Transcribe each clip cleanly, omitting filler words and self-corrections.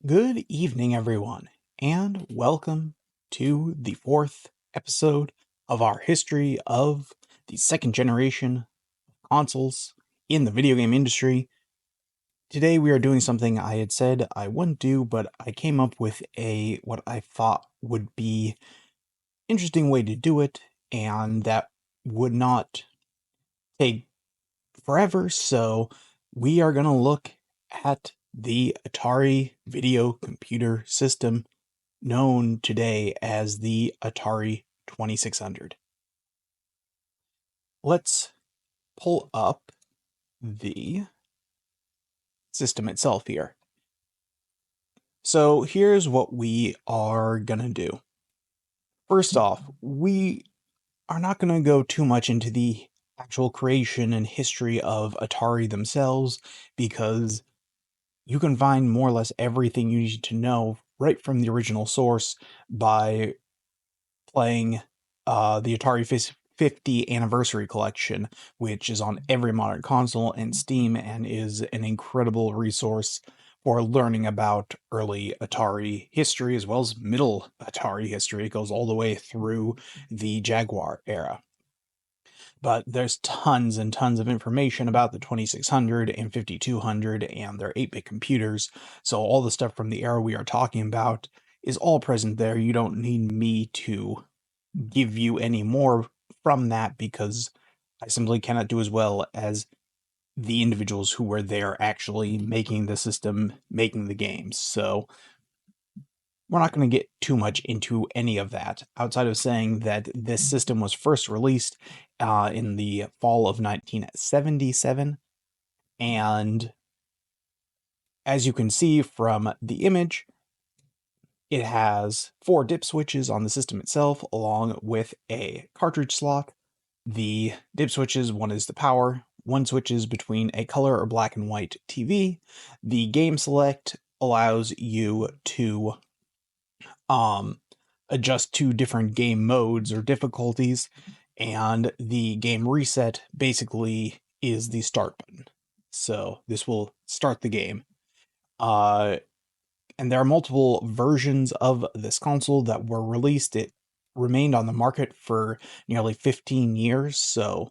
Good evening, everyone, and welcome to the fourth episode of our history of the second generation consoles in the video game industry. Today we are doing something I had said I wouldn't do, but I came up with what I thought would be interesting way to do it, and that would not take forever, so we are going to look at the Atari video computer system known today as the Atari 2600. Let's pull up the system itself here. So here's what we are gonna do. First off, we are not gonna go too much into the actual creation and history of Atari themselves, because you can find more or less everything you need to know right from the original source by playing the Atari 50 Anniversary Collection, which is on every modern console and Steam and is an incredible resource for learning about early Atari history as well as middle Atari history. It goes all the way through the Jaguar era. But there's tons and tons of information about the 2600 and 5200 and their 8-bit computers, so all the stuff from the era we are talking about is all present there. You don't need me to give you any more from that because I simply cannot do as well as the individuals who were there actually making the system, making the games. So we're not going to get too much into any of that outside of saying that this system was first released in the fall of 1977. And as you can see from the image, it has 4 dip switches on the system itself, along with a cartridge slot. The dip switches, one is the power, one switches between a color or black and white TV. The game select allows you to adjust to different game modes or difficulties, and the game reset basically is the start button. So this will start the game. And there are multiple versions of this console that were released. It remained on the market for nearly 15 years, so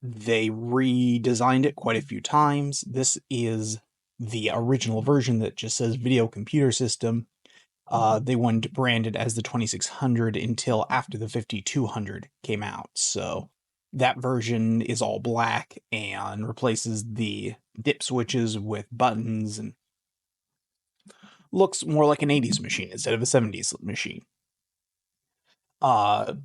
they redesigned it quite a few times. This is the original version that just says video computer system. They wouldn't brand it as the 2600 until after the 5200 came out, so that version is all black and replaces the dip switches with buttons and looks more like an 80s machine instead of a 70s machine. And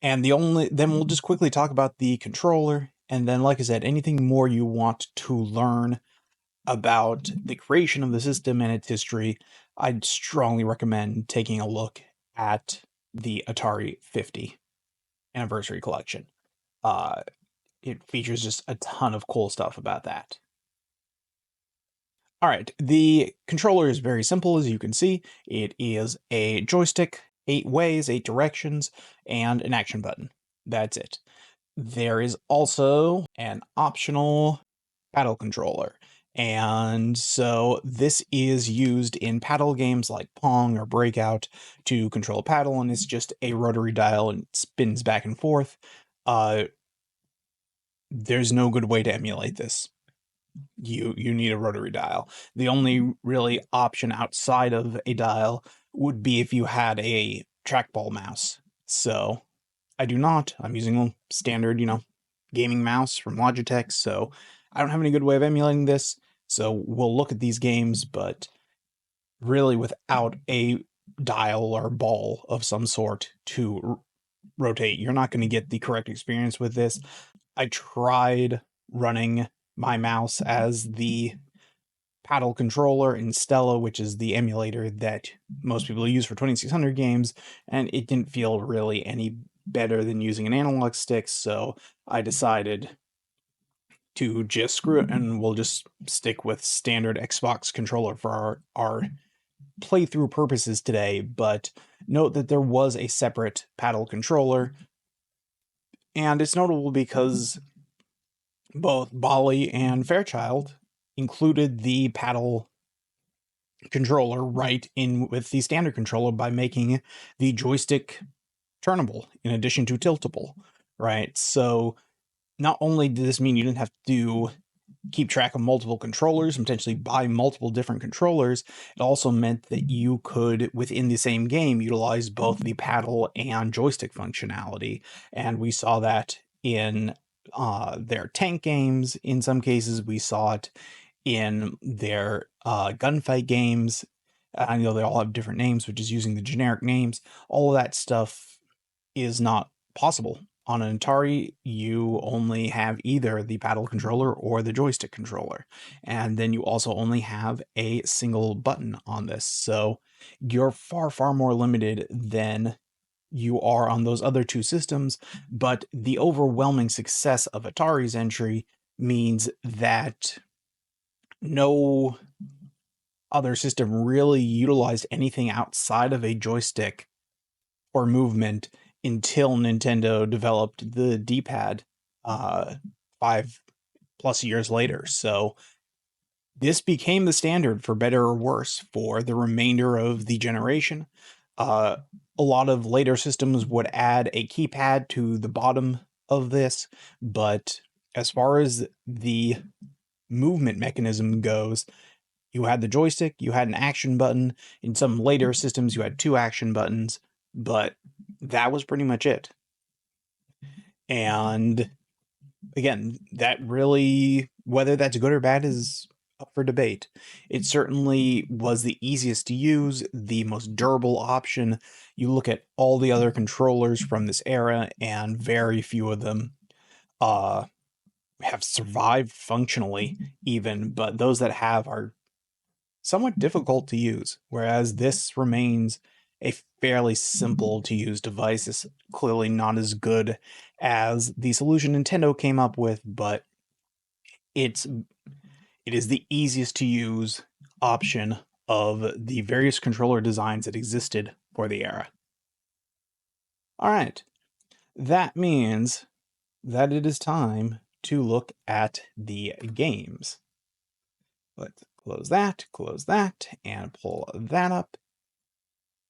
then we'll just quickly talk about the controller, and then, like I said, anything more you want to learn about the creation of the system and its history, I'd strongly recommend taking a look at the Atari 50 Anniversary Collection. It features just a ton of cool stuff about that. Alright, the controller is very simple, as you can see. It is a joystick, 8 ways, 8 directions, and an action button. That's it. There is also an optional paddle controller, and so this is used in paddle games like Pong or Breakout to control paddle, and it's just a rotary dial and it spins back and forth. There's no good way to emulate this. You need a rotary dial. The only really option outside of a dial would be if you had a trackball mouse. So I do not. I'm using a standard, gaming mouse from Logitech, so I don't have any good way of emulating this. So we'll look at these games, but really without a dial or ball of some sort to rotate, you're not going to get the correct experience with this. I tried running my mouse as the paddle controller in Stella, which is the emulator that most people use for 2600 games, and it didn't feel really any better than using an analog stick, so I decided to just screw it and we'll just stick with standard Xbox controller for our playthrough purposes today. But note that there was a separate paddle controller, and it's notable because both Bali and Fairchild included the paddle controller right in with the standard controller by making the joystick turnable in addition to tiltable, right? So not only did this mean you didn't have to keep track of multiple controllers and potentially buy multiple different controllers, it also meant that you could, within the same game, utilize both the paddle and joystick functionality. And we saw that in their tank games. In some cases, we saw it in their gunfight games. I know they all have different names, but just using the generic names, all of that stuff is not possible. On an Atari, you only have either the paddle controller or the joystick controller. And then you also only have a single button on this. So you're far, far more limited than you are on those other two systems. But the overwhelming success of Atari's entry means that no other system really utilized anything outside of a joystick or movement until Nintendo developed the D-pad 5+ years later. So this became the standard, for better or worse, for the remainder of the generation. A lot of later systems would add a keypad to the bottom of this, but as far as the movement mechanism goes, you had the joystick, you had an action button. In some later systems, you had two action buttons, but that was pretty much it. And again, that really, whether that's good or bad is up for debate. It certainly was the easiest to use, the most durable option. You look at all the other controllers from this era, and very few of them have survived functionally, even, but those that have are somewhat difficult to use, whereas this remains a fairly simple to use device. It's clearly not as good as the solution Nintendo came up with, but it is the easiest to use option of the various controller designs that existed for the era. All right, that means that it is time to look at the games. Let's close that, and pull that up.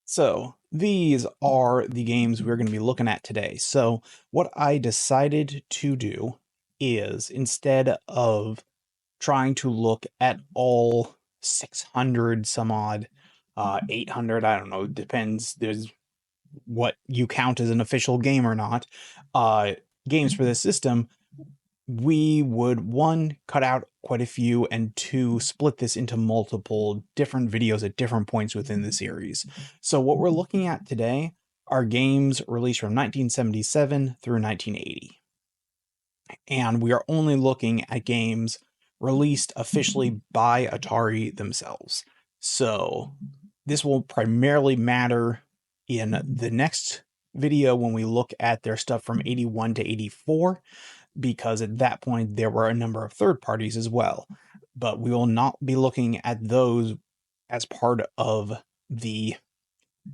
So these are the games we're going to be looking at today. So what I decided to do is, instead of trying to look at all 600 some odd, 800, I don't know, depends, there's what you count as an official game or not, games for this system, we would, one, cut out quite a few, and two, split this into multiple different videos at different points within the series. So what we're looking at today are games released from 1977 through 1980. And we are only looking at games released officially by Atari themselves. So this will primarily matter in the next video when we look at their stuff from 81 to 84, because at that point there were a number of third parties as well. But we will not be looking at those as part of the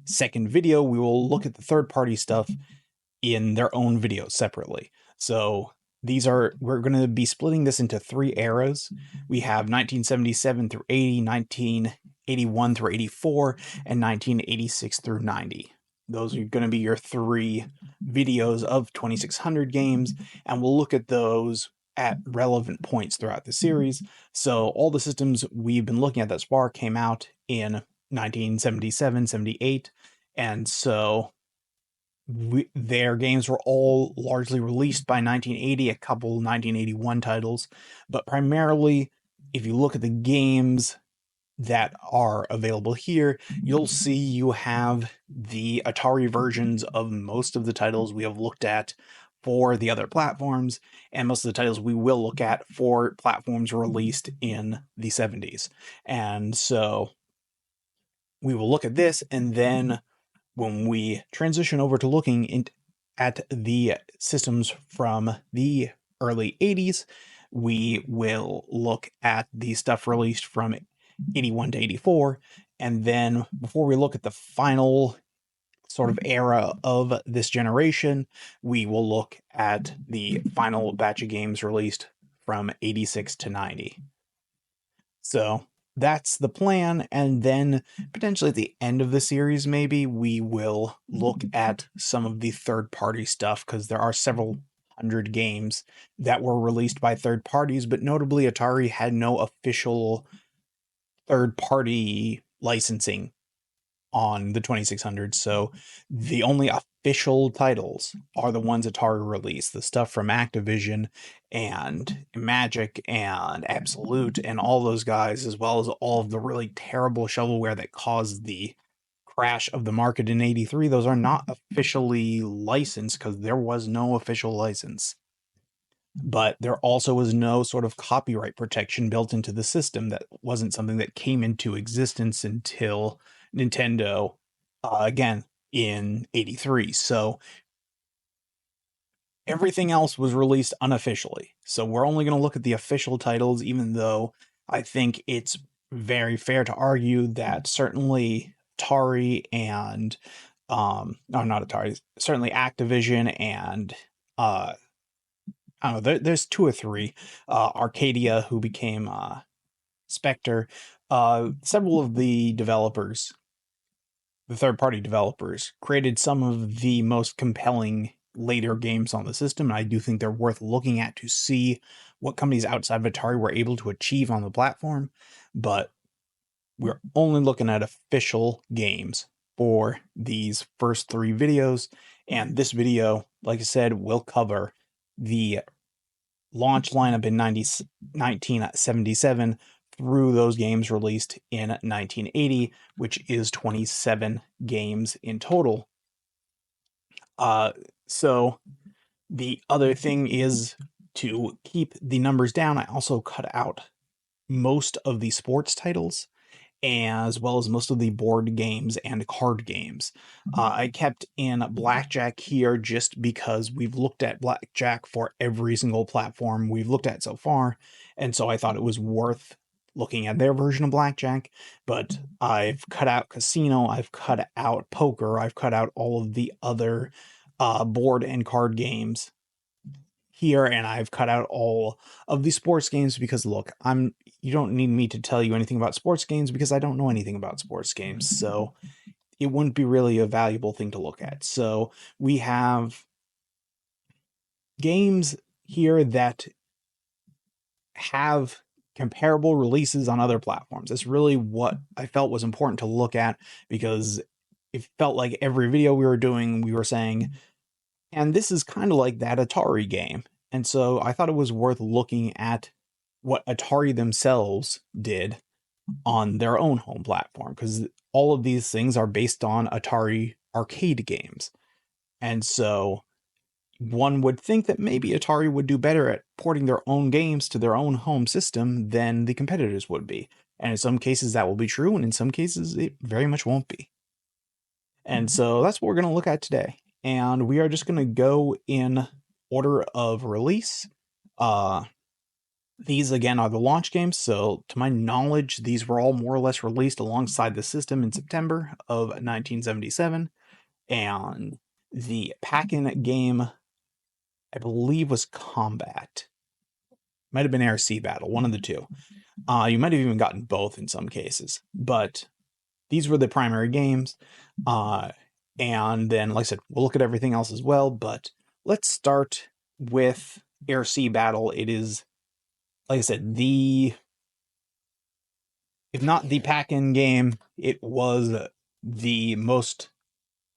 second video. We will look at the third party stuff in their own videos separately. So we're going to be splitting this into three eras. We have 1977 through 80, 1981 through 84, and 1986 through 90. Those are going to be your three videos of 2600 games, and we'll look at those at relevant points throughout the series. So all the systems we've been looking at thus far came out in 1977, 78, and so their games were all largely released by 1980, a couple 1981 titles, but primarily, if you look at the games that are available here, you'll see you have the Atari versions of most of the titles we have looked at for the other platforms, and most of the titles we will look at for platforms released in the 70s. And so we will look at this, and then when we transition over to looking at the systems from the early 80s, we will look at the stuff released from 81 to 84. And then before we look at the final sort of era of this generation, we will look at the final batch of games released from 86 to 90. So that's the plan, and then potentially at the end of the series, maybe we will look at some of the third-party stuff, because there are several hundred games that were released by third parties, but notably Atari had no official third-party licensing on the 2600, so the only official titles are the ones Atari released, the stuff from Activision and Magic and Absolute and all those guys, as well as all of the really terrible shovelware that caused the crash of the market in 83. Those are not officially licensed because there was no official license. But there also was no sort of copyright protection built into the system. That wasn't something that came into existence until Nintendo, again, in 83. So everything else was released unofficially. So we're only going to look at the official titles, even though I think it's very fair to argue that certainly Atari and, no, not Atari, certainly Activision and, I don't know, there's two or three, Arcadia, who became Spectre, several of the developers, the third-party developers, created some of the most compelling later games on the system, and I do think they're worth looking at to see what companies outside of Atari were able to achieve on the platform, but we're only looking at official games for these first three videos, and this video, like I said, will cover the launch lineup in 1977 through those games released in 1980, which is 27 games in total. So the other thing is, to keep the numbers down, I also cut out most of the sports titles, as well as most of the board games and card games. I kept in Blackjack here just because we've looked at Blackjack for every single platform we've looked at so far, and so I thought it was worth looking at their version of Blackjack, but I've cut out Casino, I've cut out Poker, I've cut out all of the other board and card games here, and I've cut out all of the sports games because, look, you don't need me to tell you anything about sports games because I don't know anything about sports games, so it wouldn't be really a valuable thing to look at. So we have games here that have comparable releases on other platforms. That's really what I felt was important to look at, because it felt like every video we were doing, we were saying, and this is kind of like that Atari game. And so I thought it was worth looking at what Atari themselves did on their own home platform, because all of these things are based on Atari arcade games. And so one would think that maybe Atari would do better at porting their own games to their own home system than the competitors would be. And in some cases that will be true, and in some cases it very much won't be. And so that's what we're going to look at today. And we are just going to go in order of release. These, again, are the launch games, so to my knowledge, these were all more or less released alongside the system in September of 1977, and the pack-in game, I believe, was Combat. Might have been Air Sea Battle, one of the two. You might have even gotten both in some cases, but these were the primary games, and then, like I said, we'll look at everything else as well, but let's start with Air Sea Battle. It is, like I said, if not the pack-in game, it was the most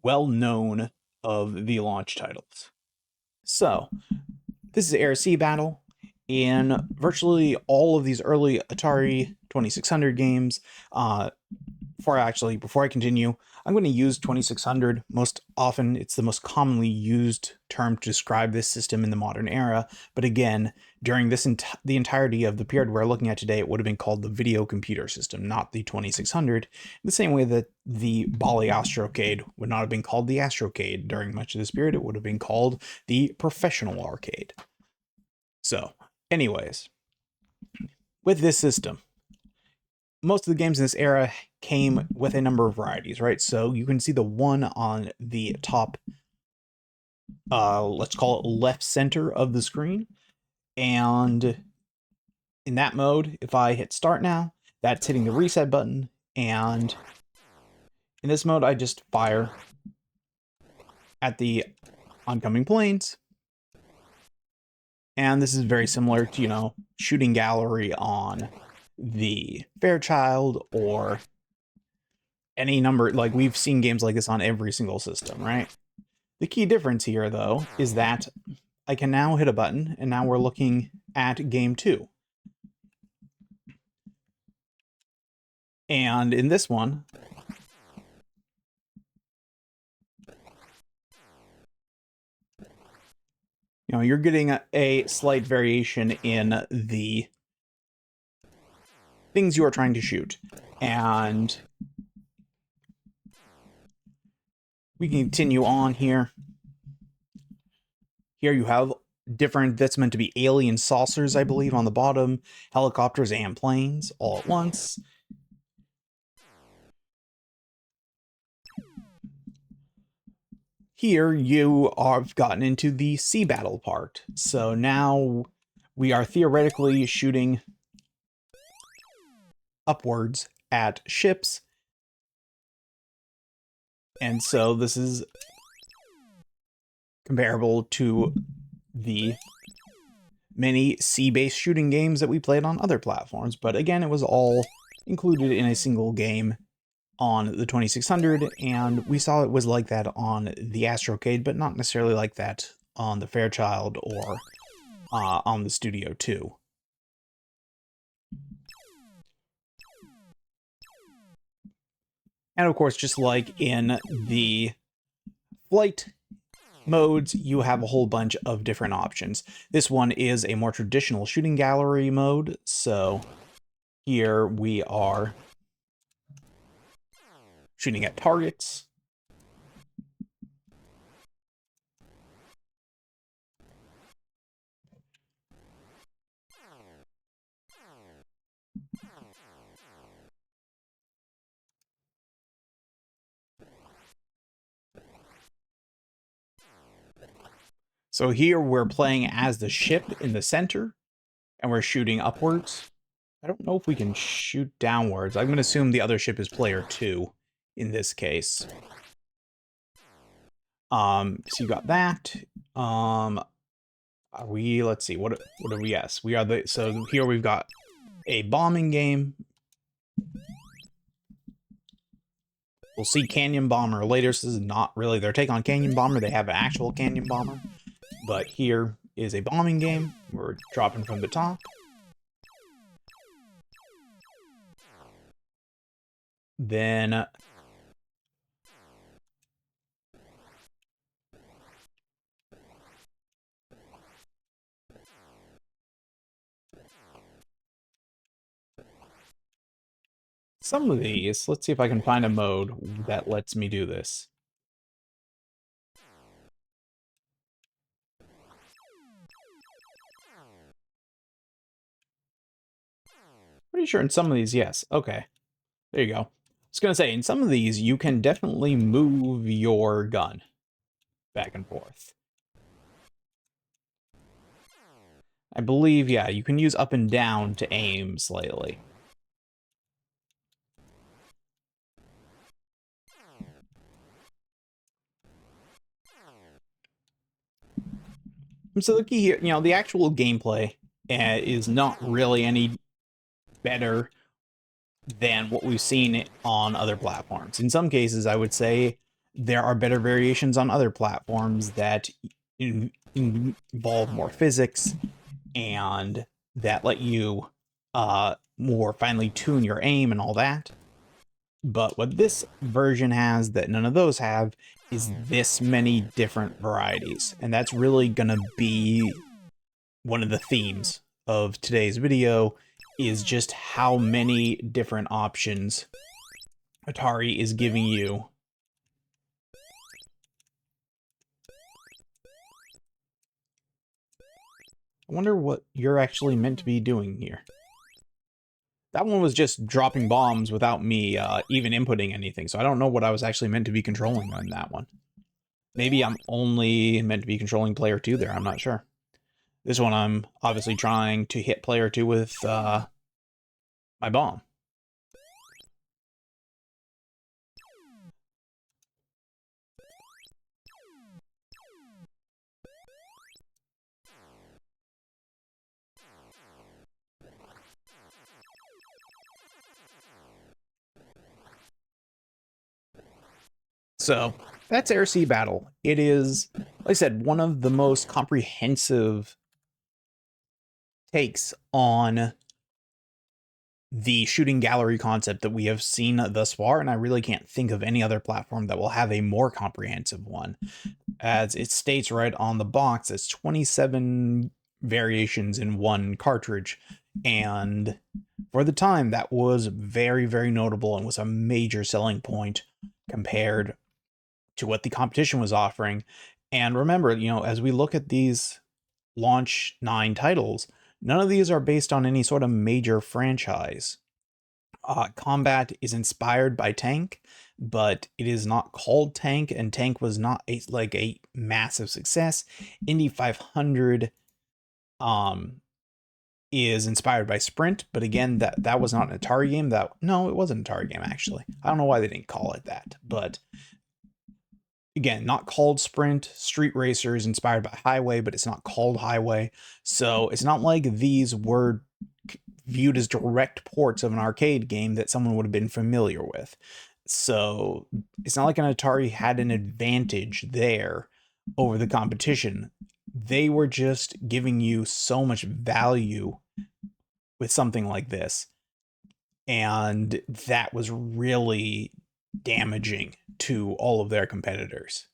well-known of the launch titles. So, this is Air Sea Battle. In virtually all of these early Atari 2600 games, before I continue, I'm going to use 2600 most often. It's the most commonly used term to describe this system in the modern era. But again, during this the entirety of the period we're looking at today, it would have been called the video computer system, not the 2600. The same way that the Bally Astrocade would not have been called the Astrocade during much of this period. It would have been called the Professional Arcade. So, anyways, with this system, most of the games in this era came with a number of varieties, right? So you can see the one on the top, let's call it left center of the screen. And in that mode, if I hit start now, That's hitting the reset button, and in this mode, I just fire at the oncoming planes. And this is very similar to, shooting gallery on the Fairchild or any number. Like, we've seen games like this on every single system, right? The key difference here, though, is that I can now hit a button, and now we're looking at game 2. And in this one, you're getting a slight variation in the things you are trying to shoot. And we can continue on here. Here you have different, that's meant to be alien saucers, I believe, on the bottom, helicopters and planes all at once. Here you have gotten into the sea battle part. So now we are theoretically shooting upwards at ships. And so this is comparable to the many sea-based shooting games that we played on other platforms. But again, it was all included in a single game on the 2600, and we saw it was like that on the Astrocade, but not necessarily like that on the Fairchild or on the Studio 2. And of course, just like in the flight modes, you have a whole bunch of different options. This one is a more traditional shooting gallery mode, so here we are shooting at targets. So here we're playing as the ship in the center, and we're shooting upwards. I don't know if we can shoot downwards. I'm going to assume the other ship is player 2 in this case. So you got that. Let's see, what are we? Yes, we are so here we've got a bombing game. We'll see Canyon Bomber later. This is not really their take on Canyon Bomber. They have an actual Canyon Bomber. But here is a bombing game. We're dropping from the top. Then some of these, let's see if I can find a mode that lets me do this. Pretty sure in some of these, yes. Okay. There you go. I was going to say, in some of these, you can definitely move your gun back and forth. I believe, yeah, you can use up and down to aim slightly. So the key here, the actual gameplay is not really any better than what we've seen on other platforms. In some cases, I would say there are better variations on other platforms that involve more physics and that let you more finely tune your aim and all that. But what this version has that none of those have is this many different varieties. And that's really going to be one of the themes of today's video, is just how many different options Atari is giving you. I wonder what you're actually meant to be doing here. That one was just dropping bombs without me even inputting anything, so I don't know what I was actually meant to be controlling on that one. Maybe I'm only meant to be controlling player 2 there, I'm not sure. This one I'm obviously trying to hit player 2 with my bomb. So that's Air Sea Battle. It is, like I said, one of the most comprehensive takes on the shooting gallery concept that we have seen thus far, and I really can't think of any other platform that will have a more comprehensive one. As it states right on the box, it's 27 variations in one cartridge, and for the time, that was very, very notable and was a major selling point compared to what the competition was offering. And remember, as we look at these launch 9 titles, none of these are based on any sort of major franchise. Combat is inspired by Tank, but it is not called Tank, and Tank was not a massive success. Indy 500 is inspired by Sprint, but again, that was not an Atari game. No, it was an Atari game actually. I don't know why they didn't call it that, but again, not called Sprint. Street Racer is inspired by Highway, but it's not called Highway. So it's not like these were viewed as direct ports of an arcade game that someone would have been familiar with. So it's not like an Atari had an advantage there over the competition. They were just giving you so much value with something like this. And that was really damaging to all of their competitors.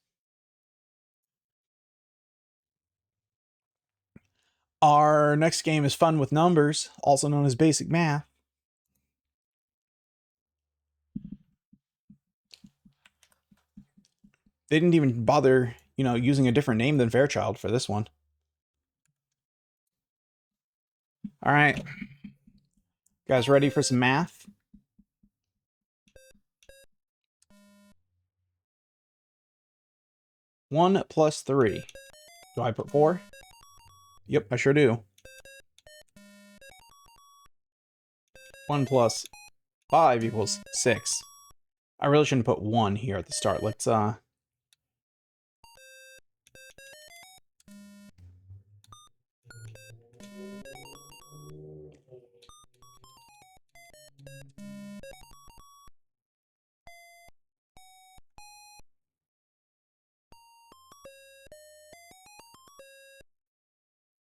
Our next game is Fun with Numbers, also known as Basic Math. They didn't even bother, using a different name than Fairchild for this one. All right. Guys ready for some math? One plus 3. Do I put 4? Yep, I sure do. 1 plus 5 equals 6. I really shouldn't put 1 here at the start. Let's,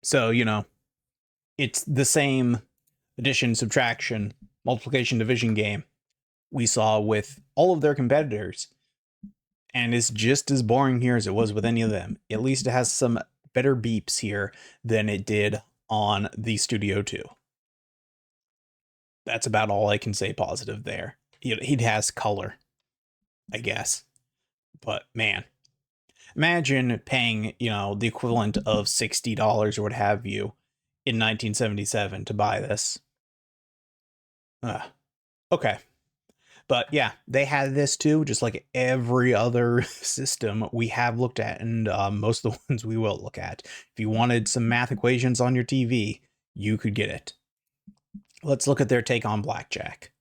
So, it's the same addition, subtraction, multiplication, division game we saw with all of their competitors. And it's just as boring here as it was with any of them. At least it has some better beeps here than it did on the Studio 2. That's about all I can say positive there. He has color, I guess. But man, imagine paying, the equivalent of $60 or what have you in 1977 to buy this. Okay. But yeah, they had this too, just like every other system we have looked at, and most of the ones we will look at. If you wanted some math equations on your TV, you could get it. Let's look at their take on blackjack.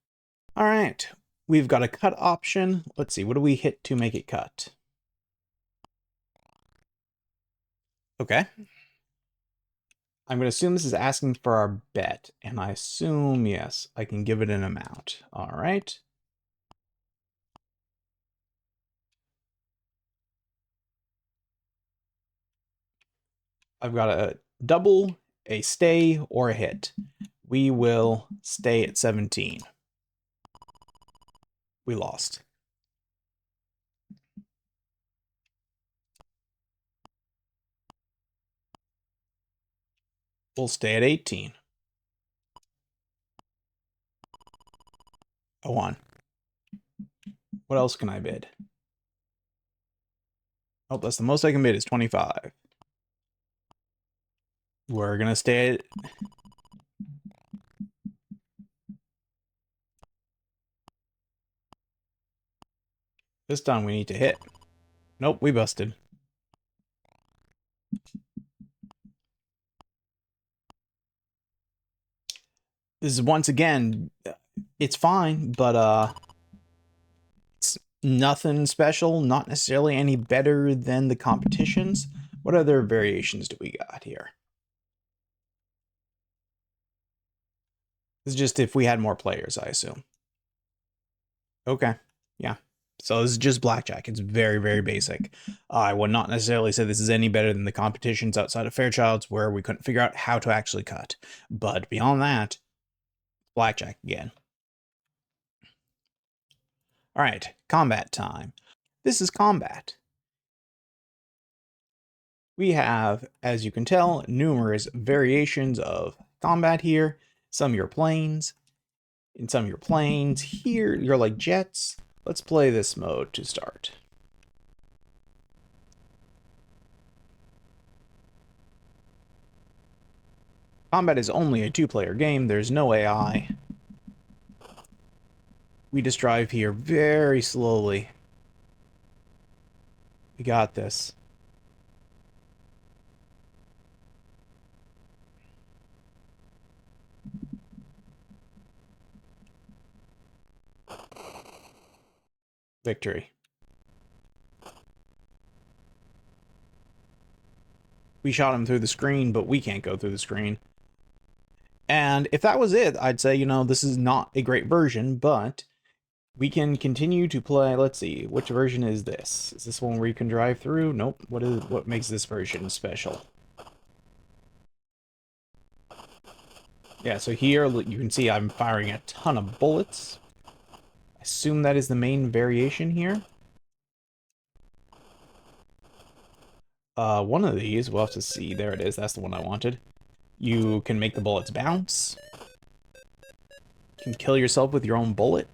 All right, we've got a cut option. Let's see, what do we hit to make it cut? Okay. I'm going to assume this is asking for our bet, and I assume, yes, I can give it an amount. All right. I've got a double, a stay, or a hit. We will stay at 17. We lost. We'll stay at 18. Oh, on. What else can I bid? Oh, that's the most I can bid is 25. We're going to stay at... This time we need to hit. Nope, we busted. This is once again, it's fine, but it's nothing special, not necessarily any better than the competitions. What other variations do we got here? This is just if we had more players, I assume. Okay, yeah. So this is just blackjack. It's very, very basic. I would not necessarily say this is any better than the competitions outside of Fairchild's where we couldn't figure out how to actually cut. But beyond that, blackjack again. All right, combat time. This is combat. We have, as you can tell, numerous variations of combat here. Some you're planes, in some you're planes. Here, you're like jets. Let's play this mode to start. Combat is only a two-player game. There's no AI. We just drive here very slowly. We got this. Victory. We shot him through the screen, but we can't go through the screen. And if that was it, I'd say, this is not a great version, but we can continue to play. Let's see, which version is this? Is this one where you can drive through? Nope. What makes this version special? Yeah, so here you can see I'm firing a ton of bullets. I assume that is the main variation here. One of these, we'll have to see. There it is. That's the one I wanted. You can make the bullets bounce. You can kill yourself with your own bullet.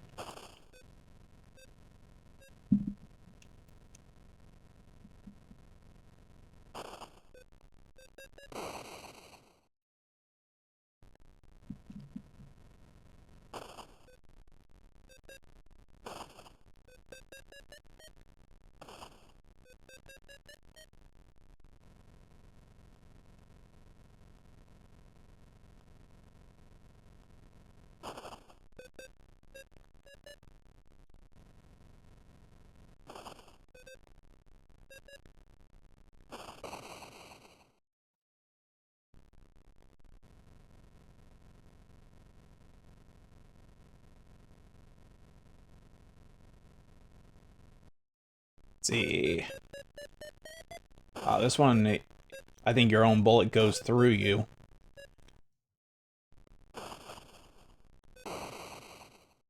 Let's see. This one, I think your own bullet goes through you.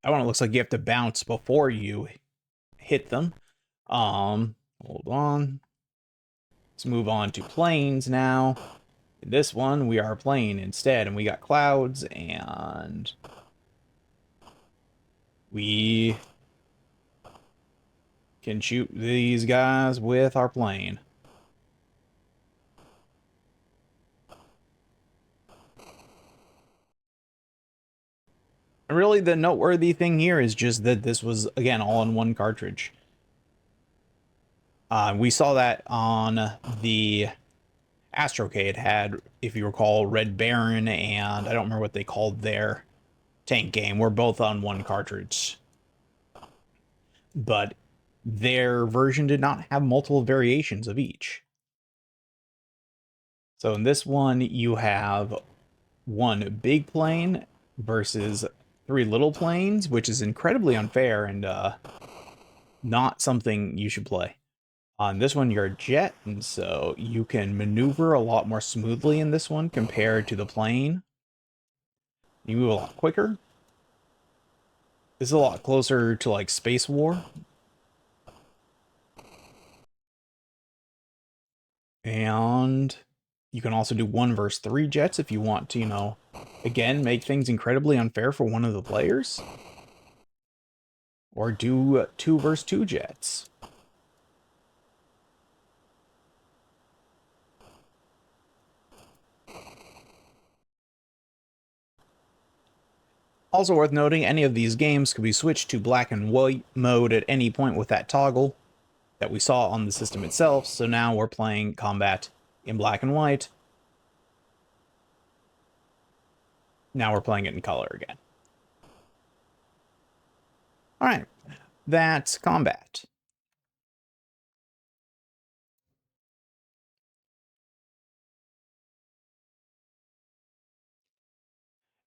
That one, it looks like you have to bounce before you hit them. Hold on. Let's move on to planes now. In this one, we are playing instead, and we got clouds, and we can shoot these guys with our plane. And really, the noteworthy thing here is just that this was, again, all in one cartridge. We saw that on the Astrocade had, if you recall, Red Baron, and I don't remember what they called their tank game. We're both on one cartridge. But their version did not have multiple variations of each. So in this one, you have one big plane versus 3 little planes, which is incredibly unfair and not something you should play. On this one, you're a jet, and so you can maneuver a lot more smoothly in this one compared to the plane. You move a lot quicker. This is a lot closer to like Space War. And you can also do 1 versus 3 jets if you want to, again, make things incredibly unfair for one of the players. Or do 2 versus 2 jets. Also worth noting, any of these games could be switched to black and white mode at any point with that toggle that we saw on the system itself. So now we're playing combat in black and white. Now we're playing it in color again. All right, that's combat.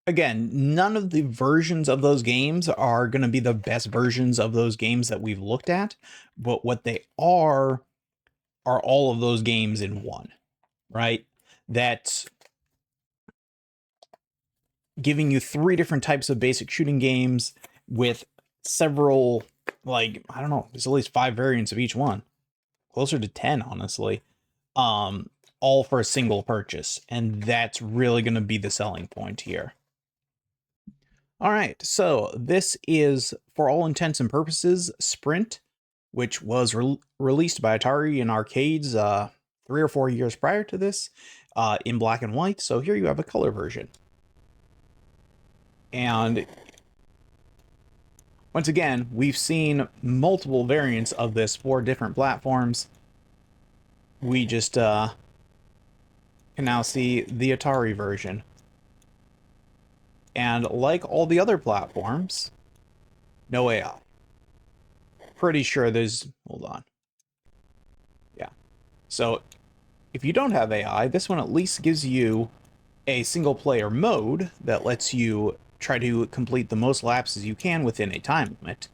Again, none of the versions of those games are going to be the best versions of those games that we've looked at, but what they are all of those games in one, right? That's giving you three different types of basic shooting games with several, like, I don't know, there's at least 5 variants of each one, closer to 10, honestly, um, all for a single purchase. And that's really going to be the selling point here. All right, so this is, for all intents and purposes, Sprint, which was released by Atari in arcades 3 or 4 years prior to this, in black and white. So here you have a color version. And once again, we've seen multiple variants of this for different platforms. We just can now see the Atari version. And like all the other platforms, no AI. Pretty sure there's... Hold on. Yeah. So if you don't have AI, this one at least gives you a single-player mode that lets you try to complete the most laps as you can within a time limit.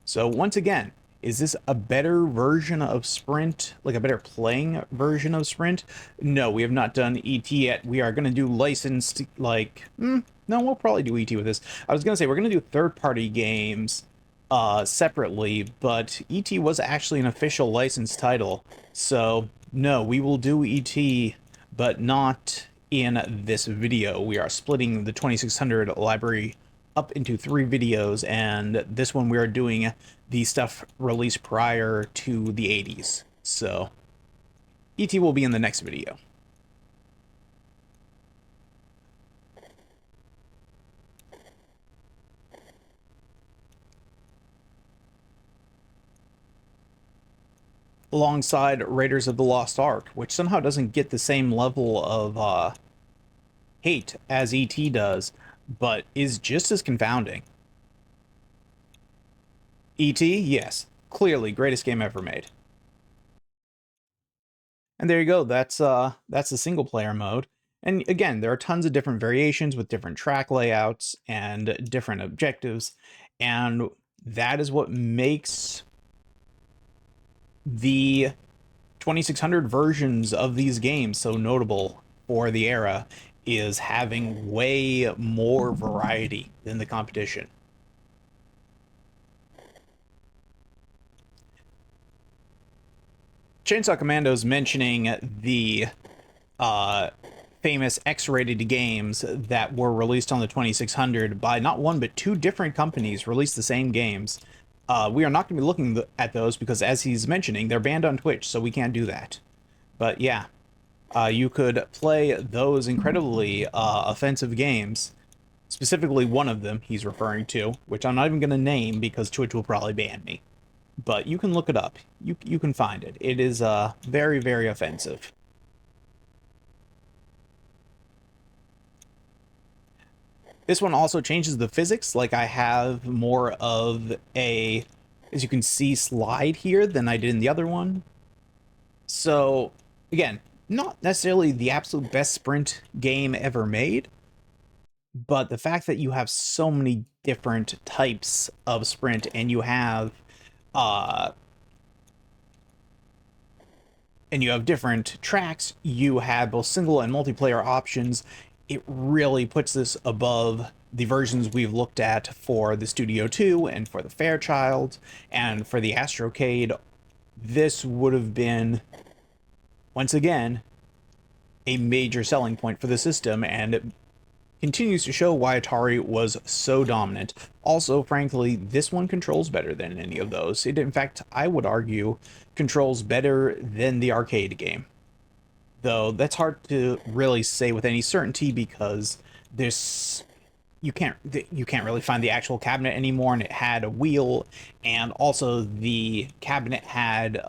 So once again, is this a better version of Sprint, like a better playing version of Sprint? No, we have not done ET yet. We are going to do licensed, like, no, we'll probably do ET with this. I was going to say, we're going to do third-party games separately, but ET was actually an official licensed title. So, no, we will do ET, but not in this video. We are splitting the 2600 library up into 3 videos, and this one we are doing the stuff released prior to the 80s. So, ET will be in the next video. Alongside Raiders of the Lost Ark, which somehow doesn't get the same level of hate as ET does, but is just as confounding. ET, yes, clearly greatest game ever made. And there you go. That's the single player mode. And again, there are tons of different variations with different track layouts and different objectives, and that is what makes the 2600 versions of these games so notable for the era, is having way more variety than the competition. Chainsaw Commando's mentioning the famous X-rated games that were released on the 2600 by not one but 2 different companies released the same games. We are not going to be looking at those because, as he's mentioning, they're banned on Twitch, so we can't do that. But yeah, you could play those incredibly offensive games. Specifically, one of them he's referring to, which I'm not even going to name because Twitch will probably ban me. But you can look it up. You can find it. It is very, very offensive. This one also changes the physics. Like, I have more of a, as you can see, slide here than I did in the other one. So, again, not necessarily the absolute best Sprint game ever made, but the fact that you have so many different types of Sprint, and you have different tracks, you have both single and multiplayer options, it really puts this above the versions we've looked at for the Studio 2 and for the Fairchild and for the Astrocade. This would have been, once again, a major selling point for the system, and it continues to show why Atari was so dominant. Also, frankly, this one controls better than any of those. It, in fact, I would argue, controls better than the arcade game. Though that's hard to really say with any certainty because there's you can't really find the actual cabinet anymore, and it had a wheel, and also the cabinet had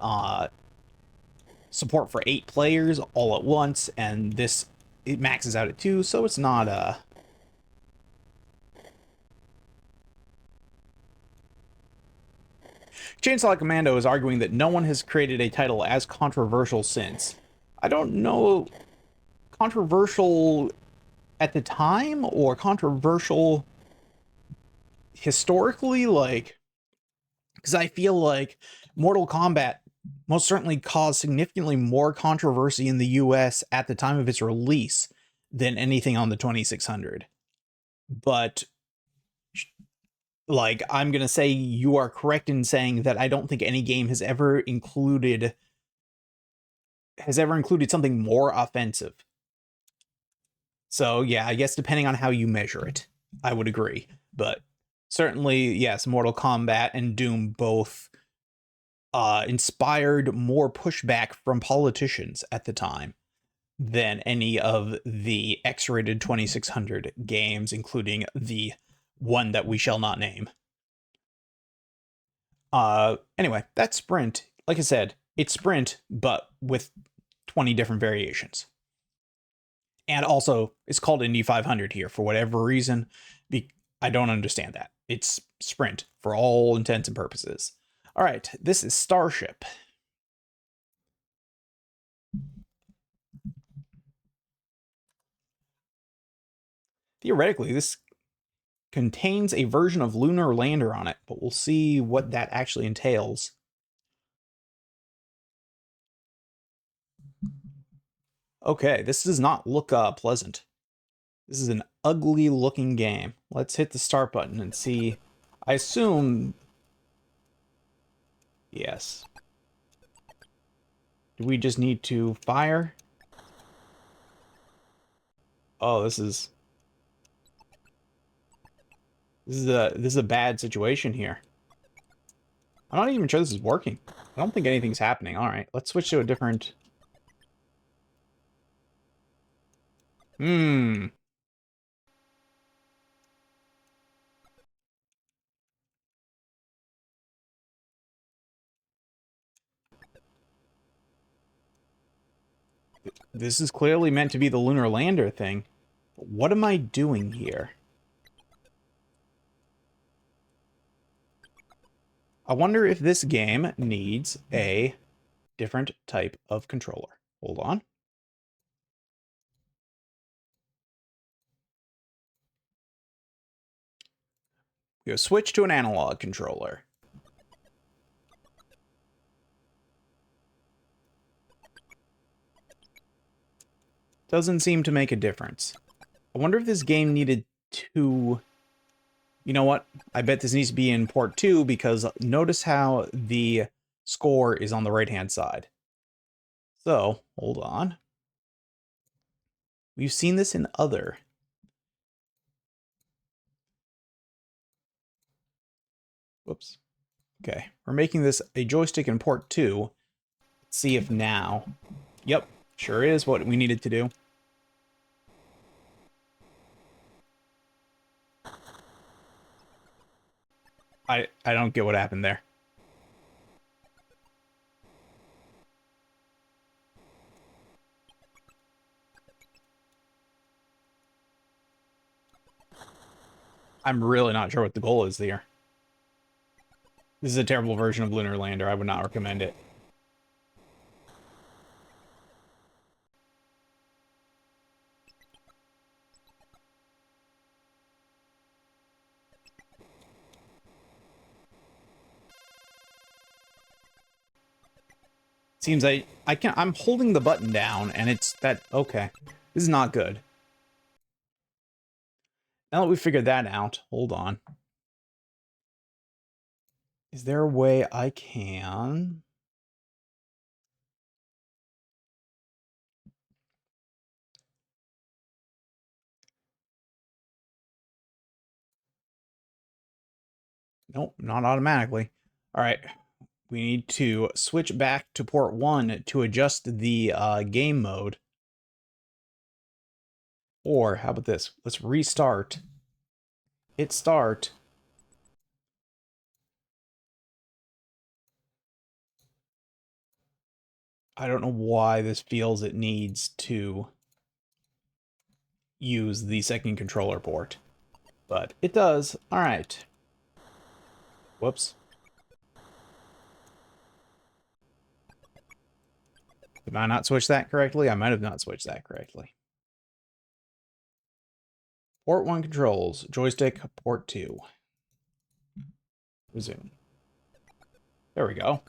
support for 8 players all at once, and this, it maxes out at 2, so it's not Chainsaw Commando is arguing that no one has created a title as controversial since. I don't know. Controversial at the time or controversial historically, like, because I feel like Mortal Kombat most certainly caused significantly more controversy in the US at the time of its release than anything on the 2600. But, like, I'm going to say you are correct in saying that I don't think any game has ever included something more offensive. So, yeah, I guess depending on how you measure it, I would agree. But certainly, yes, Mortal Kombat and Doom both inspired more pushback from politicians at the time than any of the X-rated 2600 games, including the one that we shall not name. Anyway, that's Sprint. Like I said, it's Sprint, but with 20 different variations. And also, it's called Indy 500 here for whatever reason. I don't understand that. It's Sprint for all intents and purposes. All right, this is Starship. Theoretically, this contains a version of Lunar Lander on it, but we'll see what that actually entails. Okay, this does not look pleasant. This is an ugly looking game. Let's hit the start button and see. I assume... Yes. Do we just need to fire? Oh, this is a bad situation here. I'm not even sure this is working. I don't think anything's happening. All right, let's switch to a different... Hmm. This is clearly meant to be the lunar lander thing. What am I doing here? I wonder if this game needs a different type of controller. Hold on. We go switch to an analog controller. Doesn't seem to make a difference. I wonder if this game needed to... You know what? I bet this needs to be in port 2 because notice how the score is on the right-hand side. So, hold on. We've seen this in other. Whoops. Okay, we're making this a joystick in port 2. Let's see if now... Yep, sure is what we needed to do. I don't get what happened there. I'm really not sure what the goal is here. This is a terrible version of Lunar Lander. I would not recommend it. Seems I'm holding the button down and it's that... Okay. This is not good. Now that we figured that out, hold on. Is there a way I can... Nope, not automatically. All right. We need to switch back to port 1 to adjust the game mode. Or, how about this? Let's restart. Hit start. I don't know why this feels it needs to use the second controller port. But it does. Alright. Whoops. Did I not switch that correctly? I might have not switched that correctly. Port 1 controls. Joystick, port 2. Resume. There we go.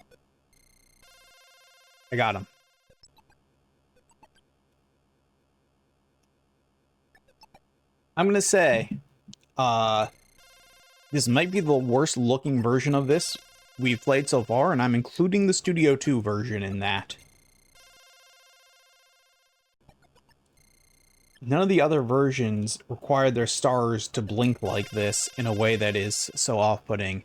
I got him. I'm gonna say, this might be the worst looking version of this we've played so far, and I'm including the Studio 2 version in that. None of the other versions require their stars to blink like this in a way that is so off-putting.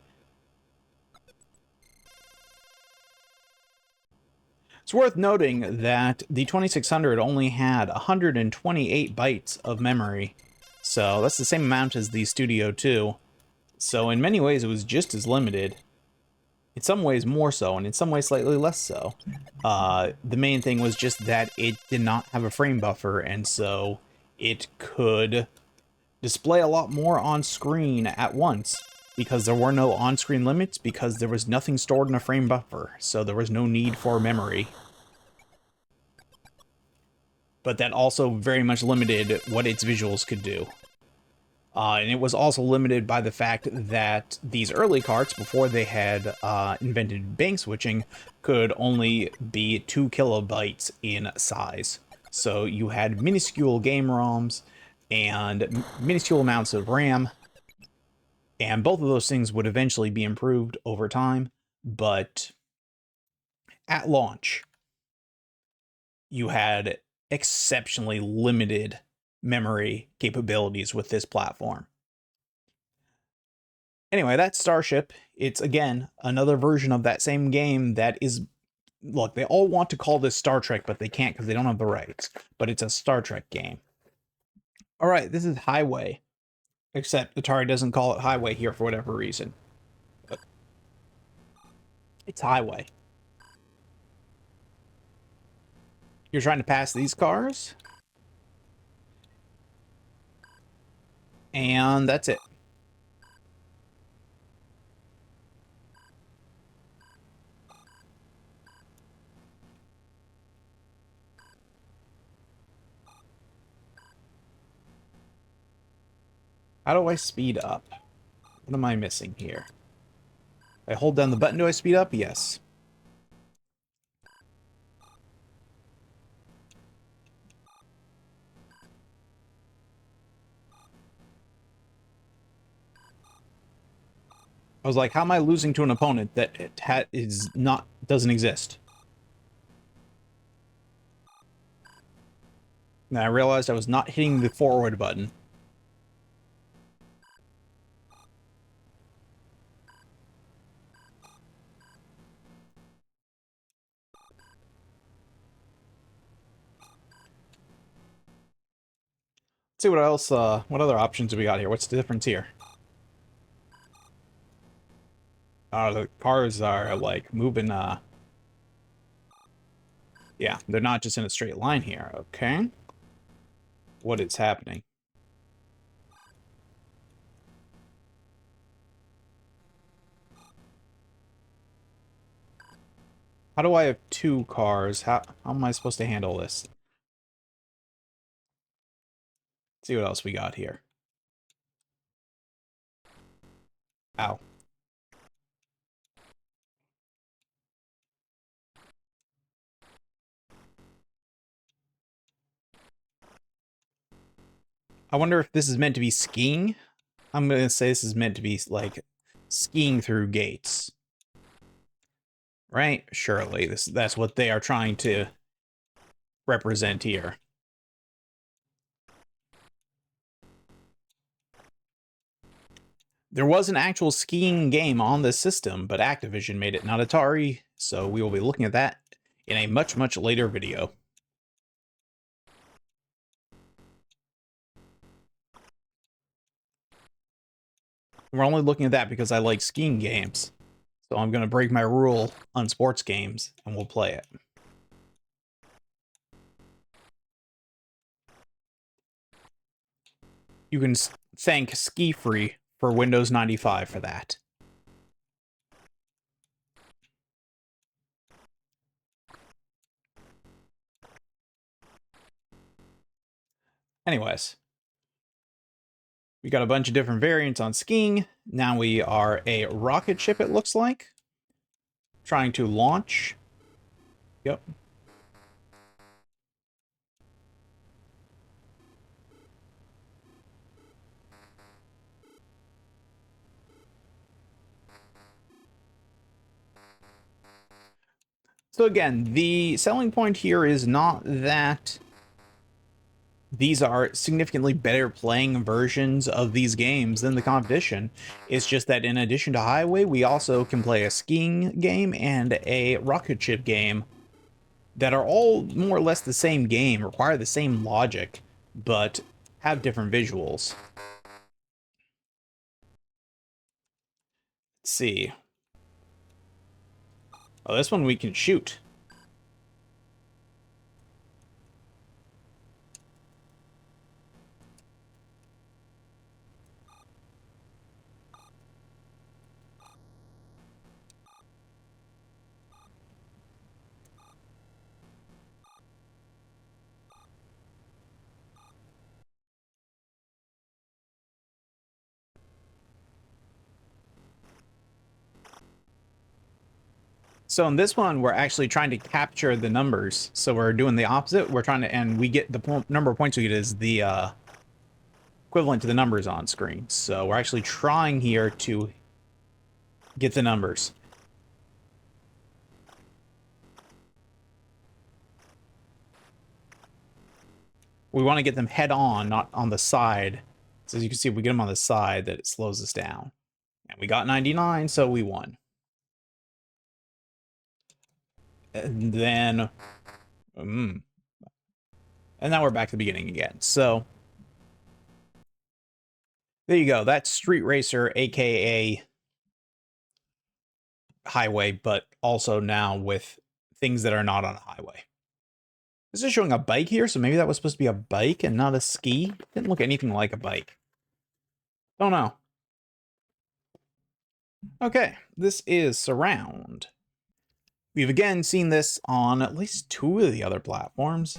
It's worth noting that the 2600 only had 128 bytes of memory, so that's the same amount as the Studio 2. So in many ways it was just as limited. In some ways more so, and in some ways slightly less so. The main thing was just that it did not have a frame buffer, and so it could display a lot more on screen at once, because there were no on-screen limits, because there was nothing stored in a frame buffer, so there was no need for memory. But that also very much limited what its visuals could do. And it was also limited by the fact that these early carts, before they had invented bank switching, could only be 2 kilobytes in size. So you had minuscule game ROMs and minuscule amounts of RAM, and both of those things would eventually be improved over time, but at launch, you had exceptionally limited memory capabilities with this platform. Anyway, that's Starship. It's, again, another version of that same game that is... Look, they all want to call this Star Trek, but they can't because they don't have the rights. But it's a Star Trek game. Alright, this is Highway. Except Atari doesn't call it Highway here for whatever reason. But it's Highway. You're trying to pass these cars? And that's it. How do I speed up? What am I missing here? I hold down the button, do I speed up? Yes. I was like, how am I losing to an opponent that doesn't exist? And I realized I was not hitting the forward button. Let's see what else, what other options do we got here? What's the difference here? The cars are, like, moving, yeah, they're not just in a straight line here, okay? What is happening? How do I have 2 cars? How am I supposed to handle this? Let's see what else we got here. Ow. I wonder if this is meant to be skiing? I'm gonna say this is meant to be, like, skiing through gates. Right? Surely, that's what they are trying to represent here. There was an actual skiing game on this system, but Activision made it, not Atari, so we will be looking at that in a much, much later video. We're only looking at that because I like skiing games, so I'm going to break my rule on sports games, and we'll play it. You can thank Ski Free for Windows 95 for that. Anyways, We got a bunch of different variants on skiing. Now we are a rocket ship, it looks like. Trying to launch. Yep. So again, the selling point here is not that these are significantly better playing versions of these games than the competition. It's just that in addition to Highway, we also can play a skiing game and a rocket ship game that are all more or less the same game, require the same logic, but have different visuals. Let's see. Oh, this one we can shoot. So in this one, we're actually trying to capture the numbers. So we're doing the opposite. We're trying to, and we get the number of points we get is the equivalent to the numbers on screen. So we're actually trying here to get the numbers. We want to get them head on, not on the side. So as you can see, if we get them on the side, that it slows us down. And we got 99, so we won. And then... and now we're back to the beginning again. So... there you go. That's Street Racer, aka Highway, but also now with things that are not on a highway. This is showing a bike here, so maybe that was supposed to be a bike and not a ski. Didn't look anything like a bike. Don't know. Okay, this is Surround. We've again seen this on at least 2 of the other platforms.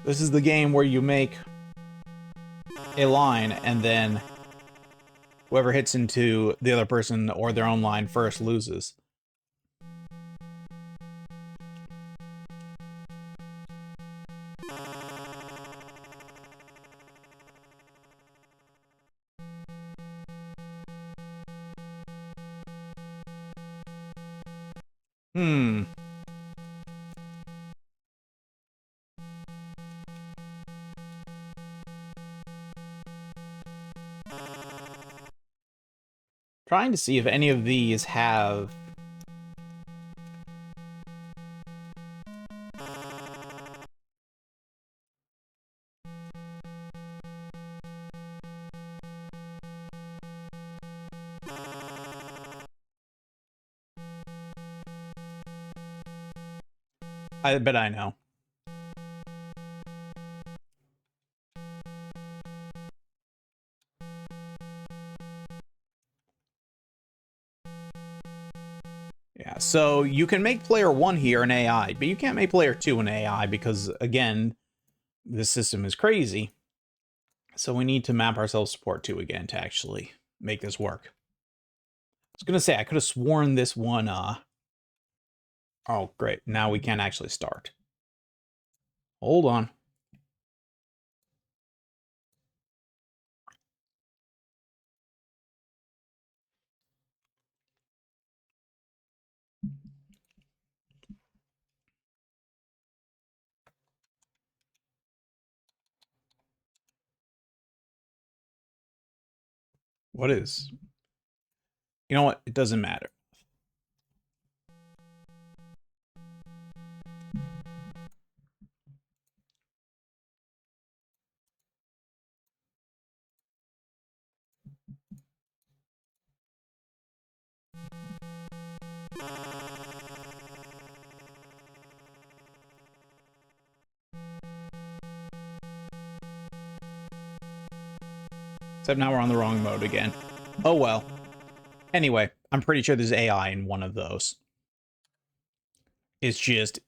This is the game where you make a line and then whoever hits into the other person or their own line first loses. Trying to see if any of these have... I bet I know. Yeah, so you can make player 1 here an AI, but you can't make player 2 an AI because, again, this system is crazy. So we need to map ourselves to port 2 again to actually make this work. I was gonna say, I could have sworn this one, oh, great. Now we can actually start. Hold on. What is... You know what? It doesn't matter. Except now we're on the wrong mode again. Oh well. Anyway, I'm pretty sure there's AI in one of those. It's just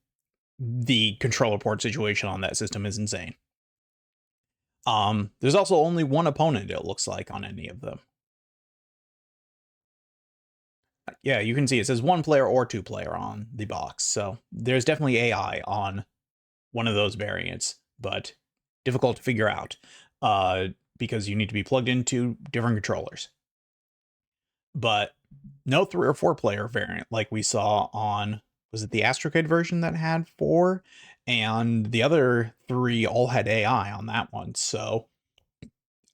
the controller port situation on that system is insane. There's also only one opponent, it looks like, on any of them. Yeah, you can see it says 1 player or 2 player on the box. So there's definitely AI on one of those variants, but difficult to figure out because you need to be plugged into different controllers. But no 3 or 4 player variant like we saw on, was it the Astrocade version that had 4? And the other 3 all had AI on that one. So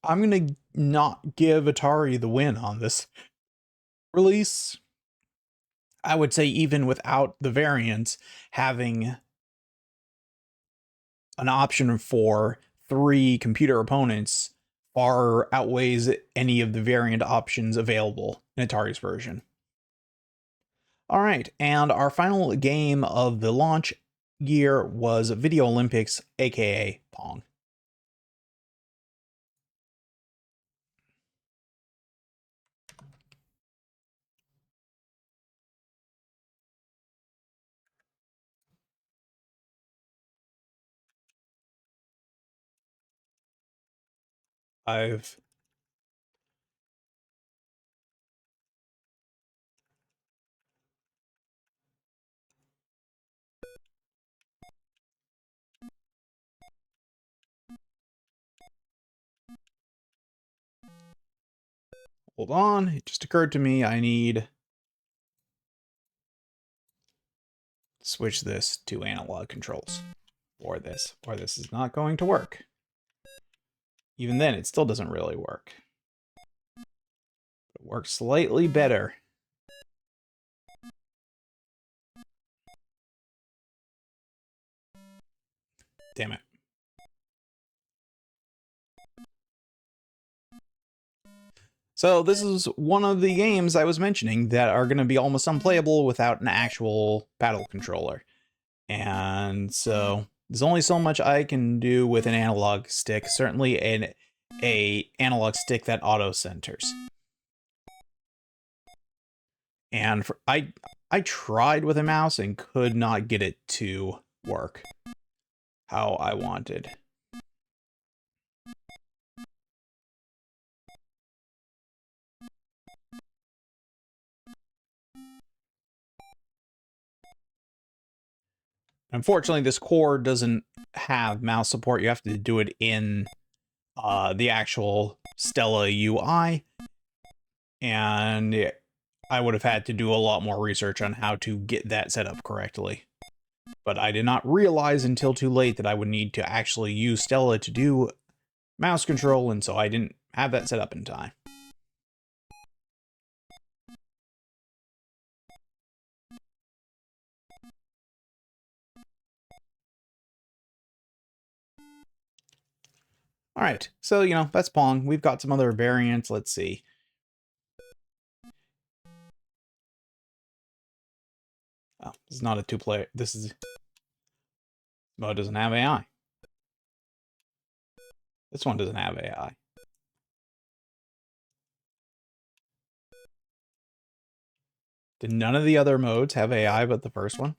I'm going to not give Atari the win on this release. I would say even without the variants, having an option for 3 computer opponents far outweighs any of the variant options available in Atari's version. All right, and our final game of the launch year was Video Olympics, aka Pong. I've hold on, it just occurred to me I need to switch this to analog controls, or this is not going to work. Even then, it still doesn't really work. It works slightly better. Damn it. So this is one of the games I was mentioning that are going to be almost unplayable without an actual paddle controller. And so there's only so much I can do with an analog stick, certainly an analog stick that auto centers. And I tried with a mouse and could not get it to work how I wanted. Unfortunately, this core doesn't have mouse support. You have to do it in the actual Stella UI. And I would have had to do a lot more research on how to get that set up correctly. But I did not realize until too late that I would need to actually use Stella to do mouse control, and so I didn't have that set up in time. All right, so, you know, that's Pong. We've got some other variants. Let's see. Oh, this is not a 2-player. This is... Oh, it doesn't have AI. This one doesn't have AI. Did none of the other modes have AI but the first one?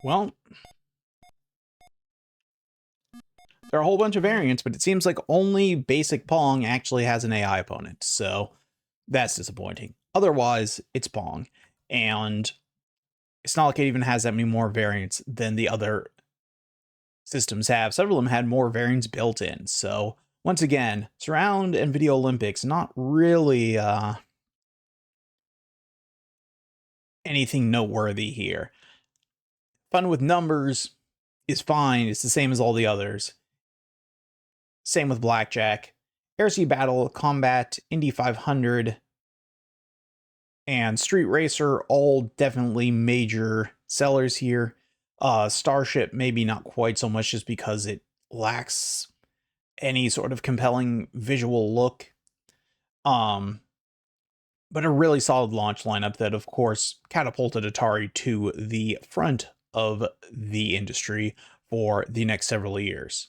Well, there are a whole bunch of variants, but it seems like only basic Pong actually has an AI opponent, so that's disappointing. Otherwise, it's Pong, and it's not like it even has that many more variants than the other systems have. Several of them had more variants built in, so once again, Surround and Video Olympics, not really anything noteworthy here. Fun with numbers is fine, it's the same as all the others. Same with Blackjack. Air Sea Battle, Combat, Indy 500, and Street Racer, all definitely major sellers here. Starship, maybe not quite so much just because it lacks any sort of compelling visual look. Um, but a really solid launch lineup that, of course, catapulted Atari to the front of the industry for the next several years.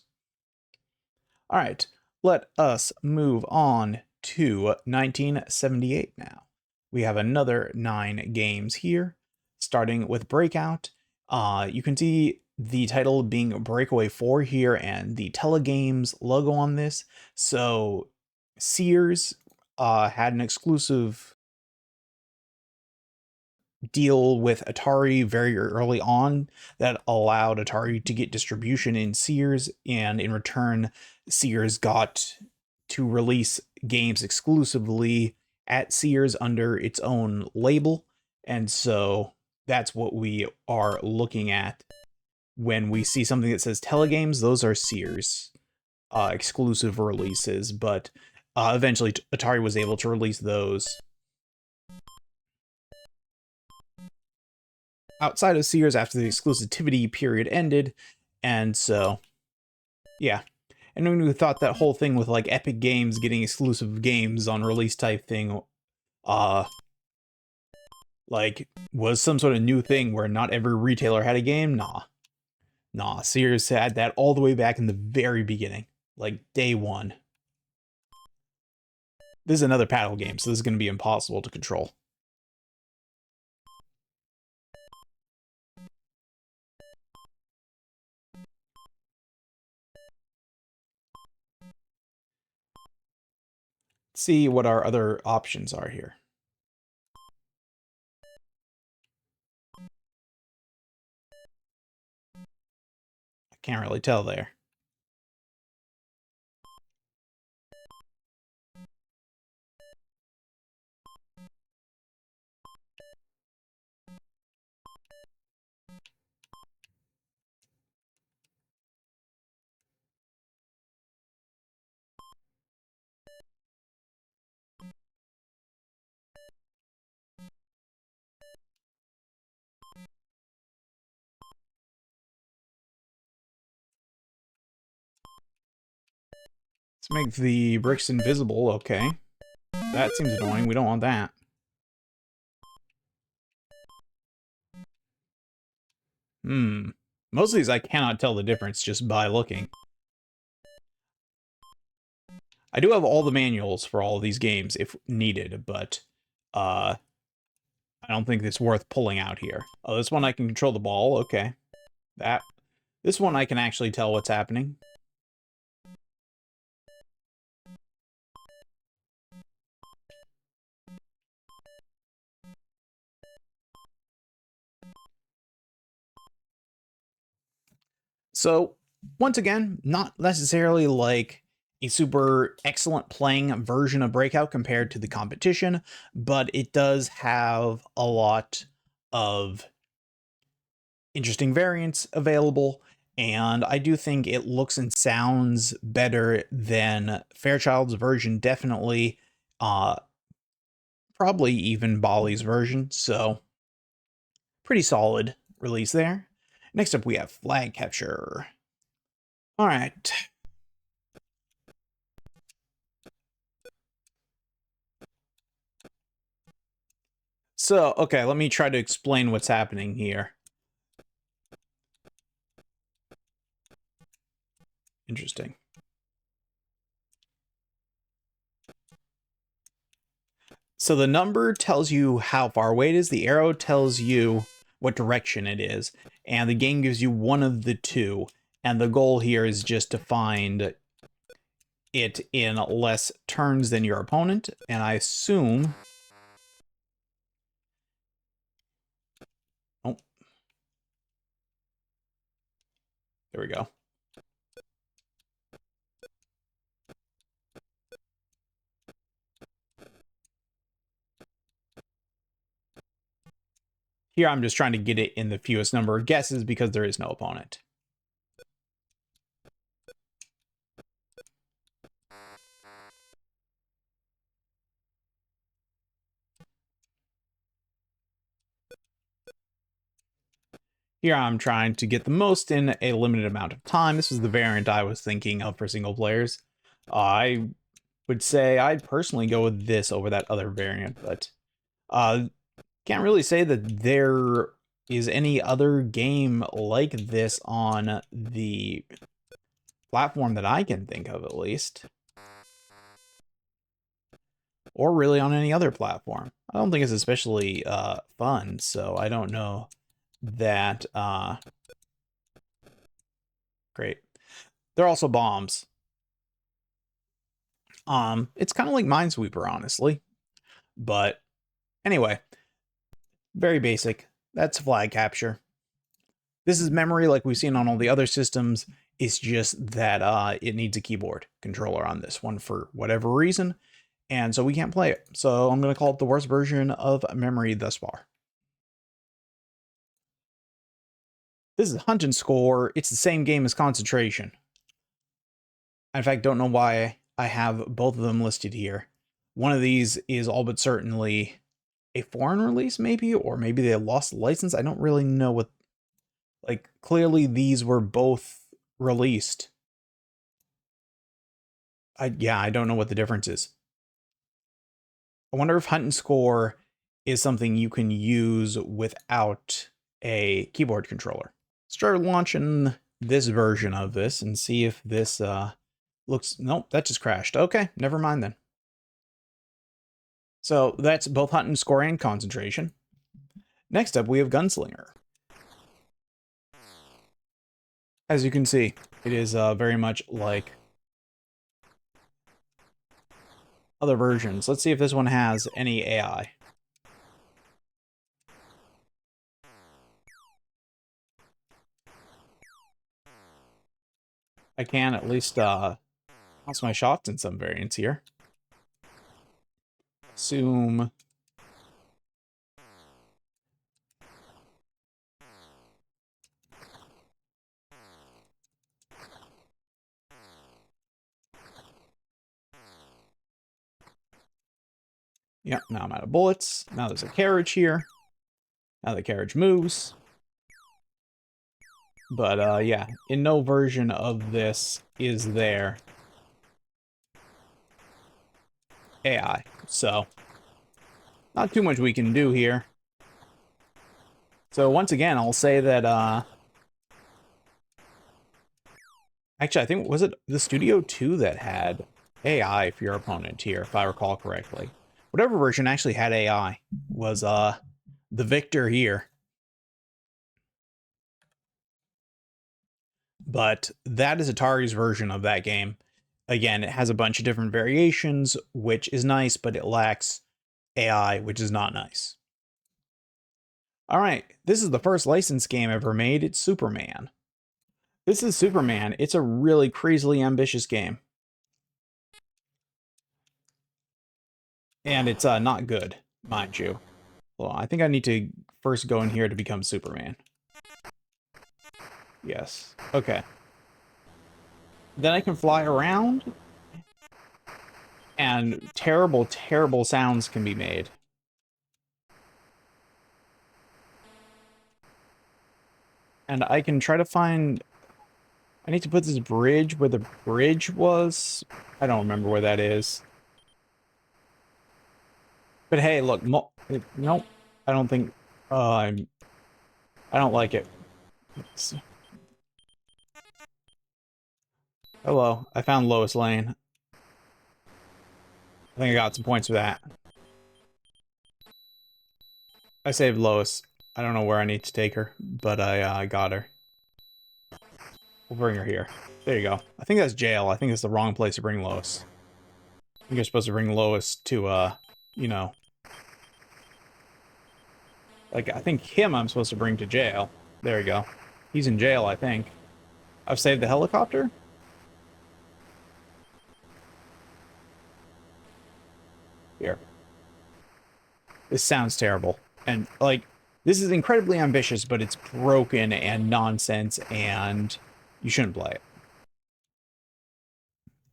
All right, let us move on to 1978 now. We have another 9 games here, starting with Breakout. You can see the title being Breakaway 4 here and the Telegames logo on this. So Sears had an exclusive deal with Atari very early on that allowed Atari to get distribution in Sears, and in return, Sears got to release games exclusively at Sears under its own label. And so that's what we are looking at when we see something that says Telegames. Those are Sears exclusive releases, but eventually Atari was able to release those outside of Sears after the exclusivity period ended. And so, yeah. And when we thought that whole thing with like Epic Games getting exclusive games on release type thing, uh, like was some sort of new thing where not every retailer had a game, nah. Sears had that all the way back in the very beginning, like day one. This is another paddle game, so this is going to be impossible to control. Let's see what our other options are here. I can't really tell there. Let's make the bricks invisible. Okay. That seems annoying. We don't want that. Most of these I cannot tell the difference just by looking. I do have all the manuals for all of these games if needed, but I don't think it's worth pulling out here. Oh, this one I can control the ball. Okay. This one I can actually tell what's happening. So, once again, not necessarily like a super excellent playing version of Breakout compared to the competition, but it does have a lot of interesting variants available, and I do think it looks and sounds better than Fairchild's version, definitely. Probably even Bali's version, so pretty solid release there. Next up, we have Flag Capture. All right. So, okay, let me try to explain what's happening here. Interesting. So the number tells you how far away it is, the arrow tells you what direction it is, and the game gives you one of the two. And the goal here is just to find it in less turns than your opponent, and I assume... Oh. There we go. Here I'm just trying to get it in the fewest number of guesses because there is no opponent. Here I'm trying to get the most in a limited amount of time. This was the variant I was thinking of for single players. I would say I'd personally go with this over that other variant, but can't really say that there is any other game like this on the platform that I can think of, at least. Or really on any other platform. I don't think it's especially fun, so I don't know that... Great. They're also bombs. It's kind of like Minesweeper, honestly. But anyway, very basic. That's flag capture. This is memory like we've seen on all the other systems. It's just that it needs a keyboard controller on this one for whatever reason. And so we can't play it. So I'm going to call it the worst version of memory thus far. This is Hunt and Score. It's the same game as Concentration. I, in fact, don't know why I have both of them listed here. One of these is all but certainly a foreign release, maybe, or maybe they lost the license. I don't really know what, like, clearly these were both released. I don't know what the difference is. I wonder if Hunt and Score is something you can use without a keyboard controller. Start launching this version of this and see if this looks... Nope, that just crashed. Okay, never mind then. So that's both Hunt and Score and Concentration. Next up, we have Gunslinger. As you can see, it is very much like other versions. Let's see if this one has any AI. I can at least bounce my shots in some variants here. Assume... Yep, now I'm out of bullets. Now there's a carriage here. Now the carriage moves. But, yeah, in no version of this is there AI. So, not too much we can do here. So, once again, I'll say that, actually, I think, was it the Studio 2 that had AI for your opponent here, if I recall correctly? Whatever version actually had AI was, the victor here. But that is Atari's version of that game. Again, it has a bunch of different variations, which is nice, but it lacks AI, which is not nice. Alright, this is the first licensed game ever made. It's Superman. This is Superman. It's a really crazily ambitious game. And it's not good, mind you. Well, I think I need to first go in here to become Superman. Yes. Okay. Then I can fly around. And terrible, terrible sounds can be made. And I can try to find... I need to put this bridge where the bridge was. I don't remember where that is. But hey, look, nope. I don't think... I don't like it. Hello, I found Lois Lane. I think I got some points for that. I saved Lois. I don't know where I need to take her, but I got her. We'll bring her here. There you go. I think that's jail. I think it's the wrong place to bring Lois. I think you're supposed to bring Lois to, you know... Like, I think him I'm supposed to bring to jail. There you go. He's in jail, I think. I've saved the helicopter? Here. This sounds terrible. And, like, this is incredibly ambitious, but it's broken and nonsense, and you shouldn't play it.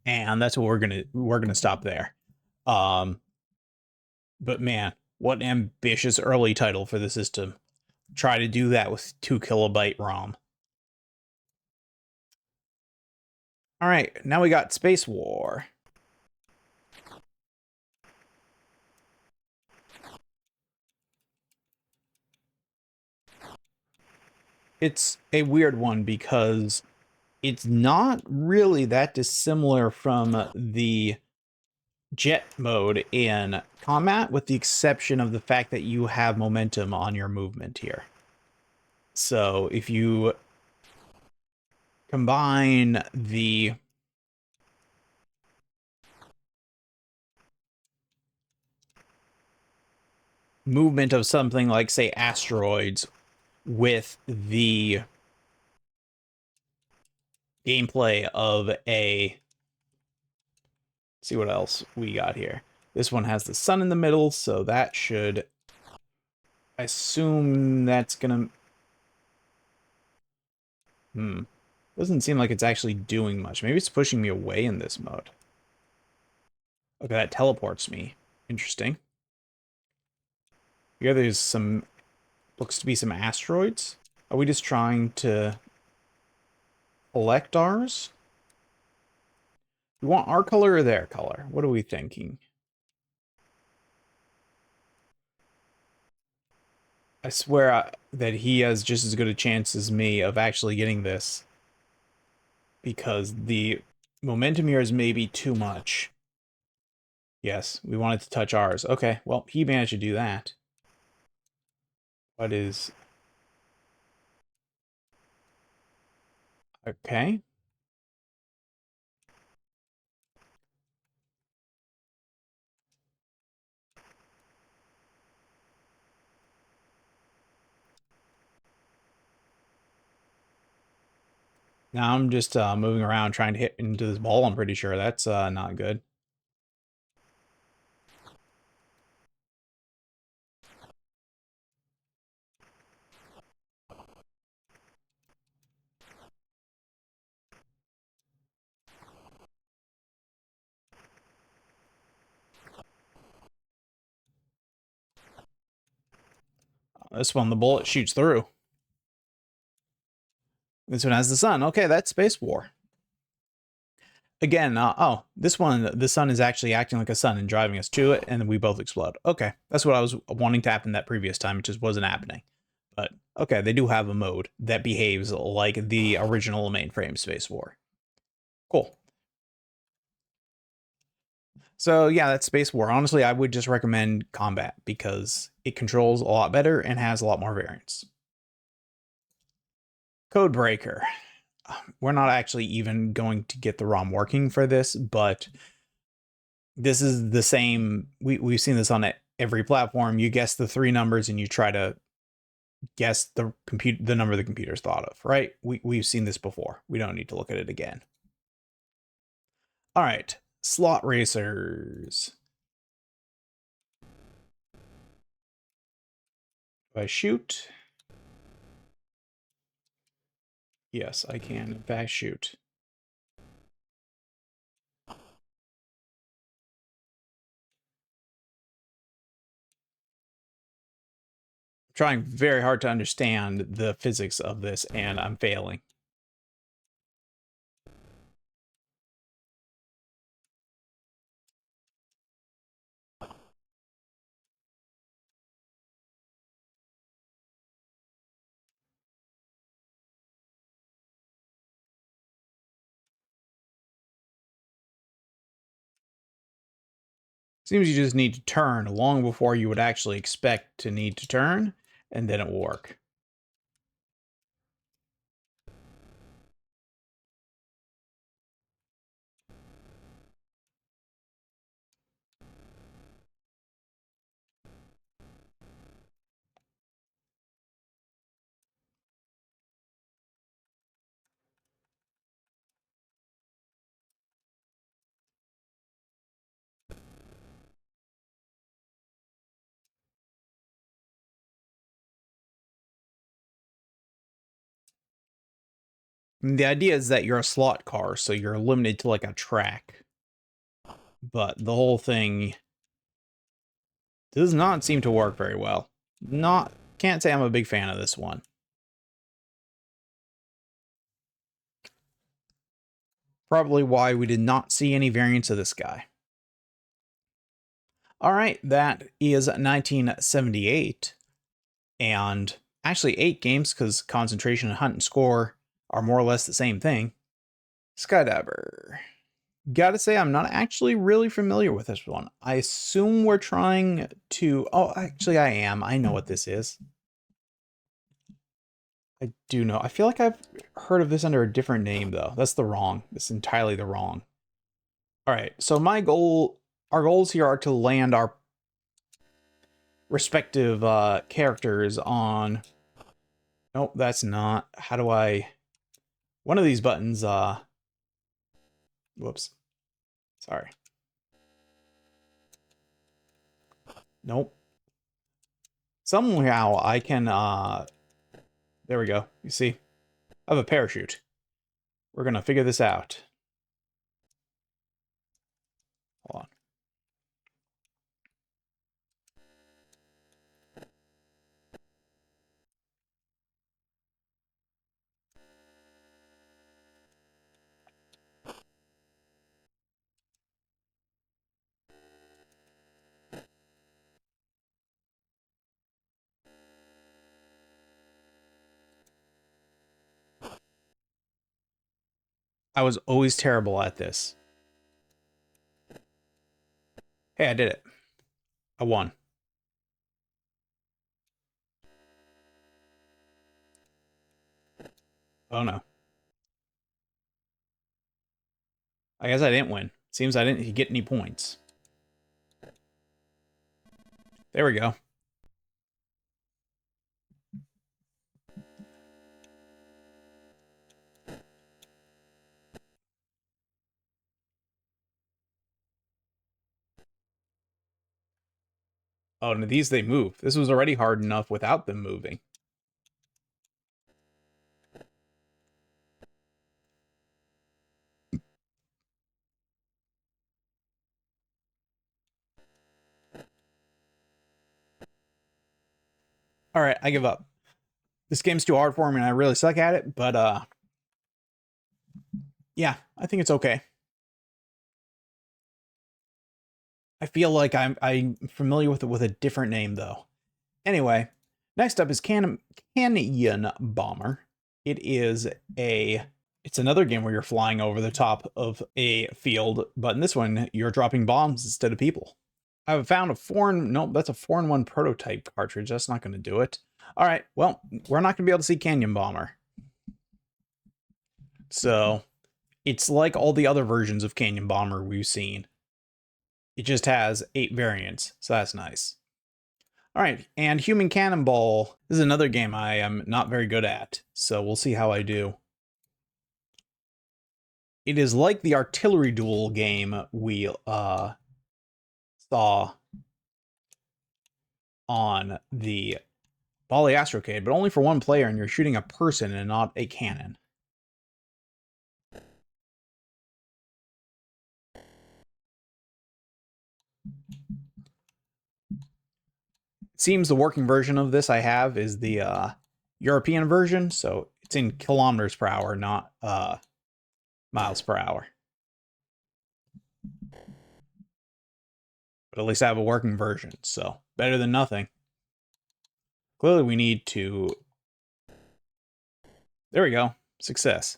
And that's what we're gonna stop there. But man, what an ambitious early title for the system. try to do that with 2 KB ROM. All right, now we got Space War. It's a weird one because it's not really that dissimilar from the jet mode in combat, with the exception of the fact that you have momentum on your movement here. So if you combine the movement of something like, say, asteroids with the gameplay of a... Let's see what else we got here. This one has the sun in the middle, so that should... I assume that's gonna... Doesn't seem like it's actually doing much. Maybe it's pushing me away in this mode. Okay, that teleports me. Interesting. Here there's some... Looks to be some asteroids. Are we just trying to collect ours? We want our color or their color? What are we thinking? I swear that he has just as good a chance as me of actually getting this, because the momentum here is maybe too much. Yes, we wanted to touch ours. Okay, well, he managed to do that. What is... Okay. Now I'm just moving around trying to hit into this ball, I'm pretty sure. That's not good. This one, the bullet shoots through. This one has the sun. Okay, that's Space War. Again, oh, this one, the sun is actually acting like a sun and driving us to it, and we both explode. Okay, that's what I was wanting to happen that previous time. It just wasn't happening. But, okay, they do have a mode that behaves like the original mainframe Space War. Cool. So, yeah, that's Space War. Honestly, I would just recommend Combat, because it controls a lot better and has a lot more variants. Codebreaker. We're not actually even going to get the ROM working for this, but this is the same. We've seen this on every platform. You guess the 3 numbers and you try to guess the number the computer's thought of, right? We've seen this before. We don't need to look at it again. All right, slot racers. Do I shoot? Yes, I can in fact shoot. Trying very hard to understand the physics of this, and I'm failing. Seems you just need to turn long before you would actually expect to need to turn, and then it will work. And the idea is that you're a slot car, so you're limited to like a track. But the whole thing does not seem to work very well. Not can't say I'm a big fan of this one. Probably why we did not see any variants of this guy. All right, that is 1978. And actually 8 games, because concentration and hunt and score are more or less the same thing. Skydiver. Gotta say, I'm not actually really familiar with this one. I assume we're trying to... Oh, actually, I am. I know what this is. I do know. I feel like I've heard of this under a different name, though. That's entirely the wrong. All right, so our goals here are to land our respective characters on... Nope, that's not. How do I... One of these buttons, whoops. Sorry. Nope. Somehow I can, there we go. You see? I have a parachute. We're gonna figure this out. Hold on. I was always terrible at this. Hey, I did it. I won. Oh no. I guess I didn't win. Seems I didn't get any points. There we go. Oh, and these they move. This was already hard enough without them moving. All right, I give up. This game's too hard for me and I really suck at it, but yeah, I think it's okay. I feel like I'm familiar with it with a different name though. Anyway, next up is Canyon Bomber. It's another game where you're flying over the top of a field, but in this one you're dropping bombs instead of people. I've found nope, that's a 4-in-1 prototype cartridge. That's not going to do it. All right, well, we're not going to be able to see Canyon Bomber. So, it's like all the other versions of Canyon Bomber we've seen. It just has 8 variants, so that's nice. All right, and Human Cannonball. This is another game I am not very good at, so we'll see how I do. It is like the artillery duel game we saw on the Bali Astrocade, but only for one player, and you're shooting a person and not a cannon. It seems the working version of this I have is the European version, so it's in kilometers per hour, not miles per hour. But at least I have a working version, so better than nothing. Clearly we need to... There we go. Success.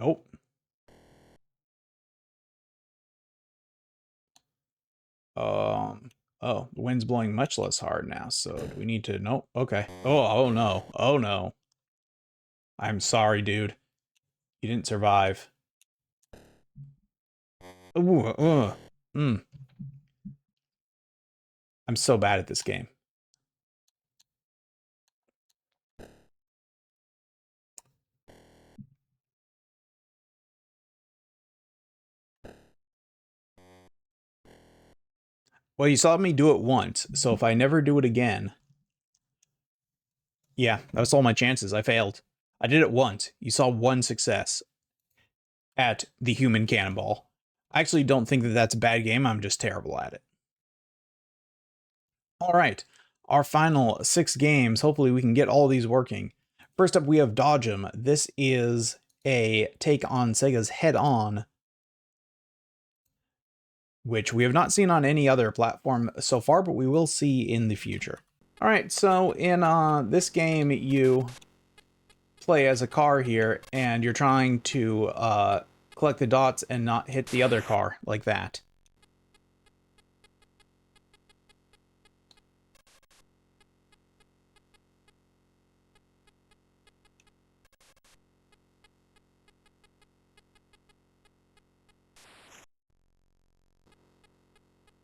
Nope. Oh, the wind's blowing much less hard now, so do we need to... Nope, okay. Oh no. Oh no. I'm sorry, dude. You didn't survive. Ooh, I'm so bad at this game. Well, you saw me do it once, so if I never do it again... Yeah, that was all my chances. I failed. I did it once. You saw one success. at the human cannonball. I actually don't think that that's a bad game. I'm just terrible at it. All right, our final 6 games. Hopefully we can get all these working. First up, we have Dodge 'em. This is a take on Sega's Head On, which we have not seen on any other platform so far, but we will see in the future. All right, so in this game, you play as a car here, and you're trying to collect the dots and not hit the other car like that.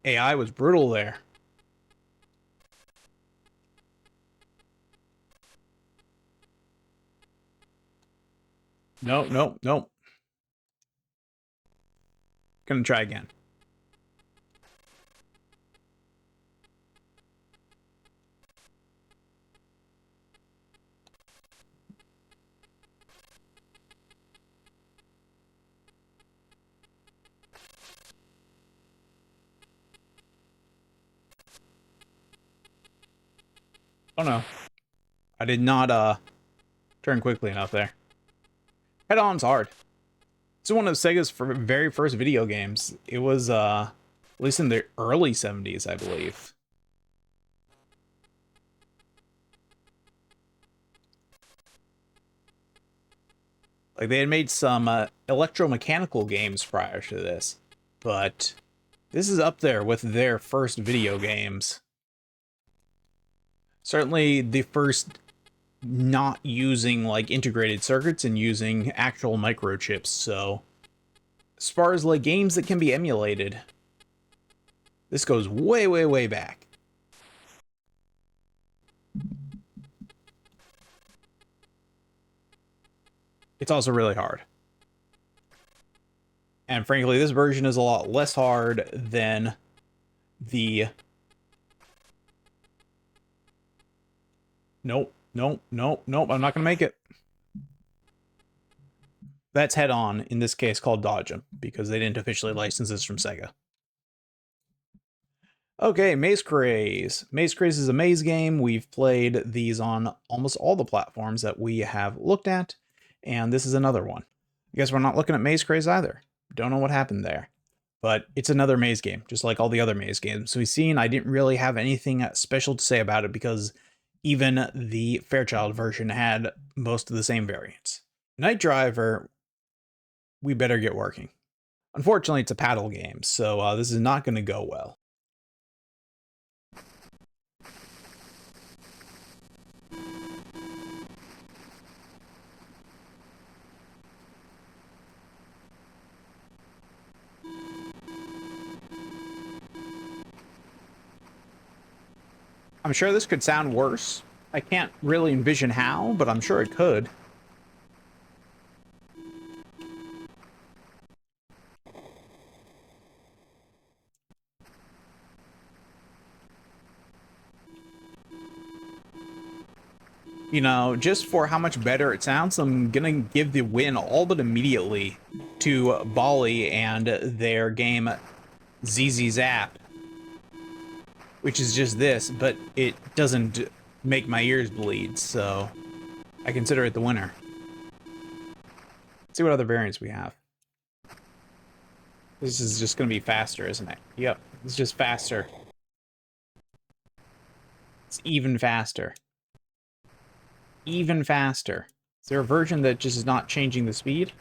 AI was brutal there. No, no, no. Gonna try again. Oh no. I did not turn quickly enough there. Head On's hard. It's one of Sega's very first video games. It was at least in the early 70s, I believe. Like, they had made some electromechanical games prior to this, but this is up there with their first video games. Certainly the first not using, like, integrated circuits and using actual microchips, so as far as, like, games that can be emulated, this goes way, way, way back. It's also really hard. And frankly, this version is a lot less hard than the... Nope, nope, nope, nope, I'm not gonna make it. That's Head On, in this case called Dodge 'em, because they didn't officially license this from Sega. Okay, Maze Craze. Maze Craze is a maze game. We've played these on almost all the platforms that we have looked at, and this is another one. I guess we're not looking at Maze Craze either. Don't know what happened there. But it's another maze game, just like all the other maze games we've seen. I didn't really have anything special to say about it because even the Fairchild version had most of the same variants. Night Driver, we better get working. Unfortunately, it's a paddle game, so this is not going to go well. I'm sure this could sound worse. I can't really envision how, but I'm sure it could. You know, just for how much better it sounds, I'm gonna give the win all but immediately to Bali and their game ZZ Zap, which is just this, but it doesn't make my ears bleed, so I consider it the winner. Let's see what other variants we have. This is just gonna be faster, isn't it? Yep, it's just faster. It's even faster. Even faster. Is there a version that just is not changing the speed?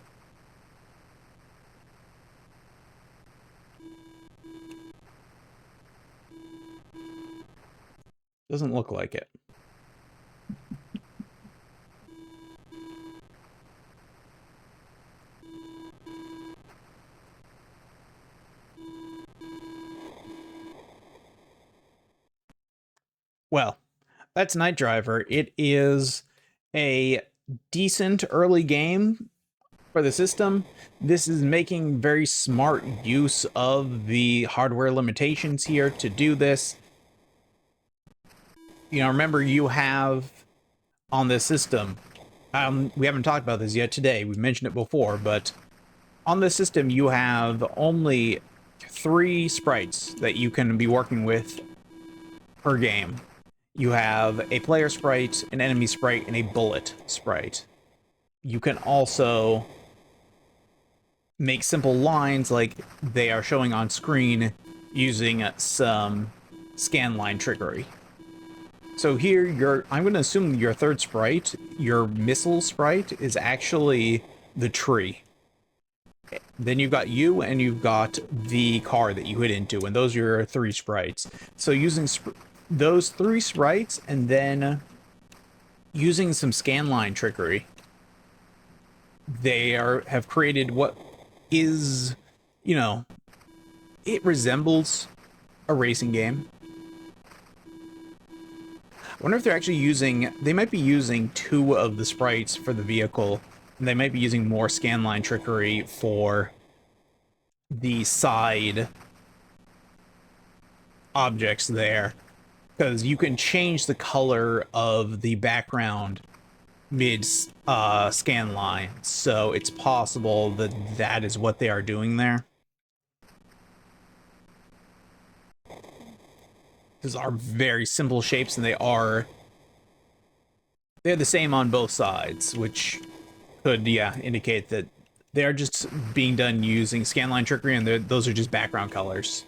Doesn't look like it. Well, that's Night Driver. It is a decent early game for the system. This is making very smart use of the hardware limitations here to do this. You know, remember, you have on this system, we haven't talked about this yet today, we've mentioned it before, but on the system, you have only 3 sprites that you can be working with per game. You have a player sprite, an enemy sprite, and a bullet sprite. You can also make simple lines like they are showing on screen using some scanline trickery. So here, I'm going to assume your third sprite, your missile sprite, is actually the tree. Then you've got you, and you've got the car that you hit into, and those are your 3 sprites. So using those 3 sprites, and then using some scanline trickery, they have created what is, you know, it resembles a racing game. I wonder if they're actually using, they might be using 2 of the sprites for the vehicle, and they might be using more scanline trickery for the side objects there. Because you can change the color of the background mid scan line, so it's possible that that is what they are doing there. These are very simple shapes, and they're the same on both sides, which could, yeah, indicate that they are just being done using scanline trickery, and those are just background colors.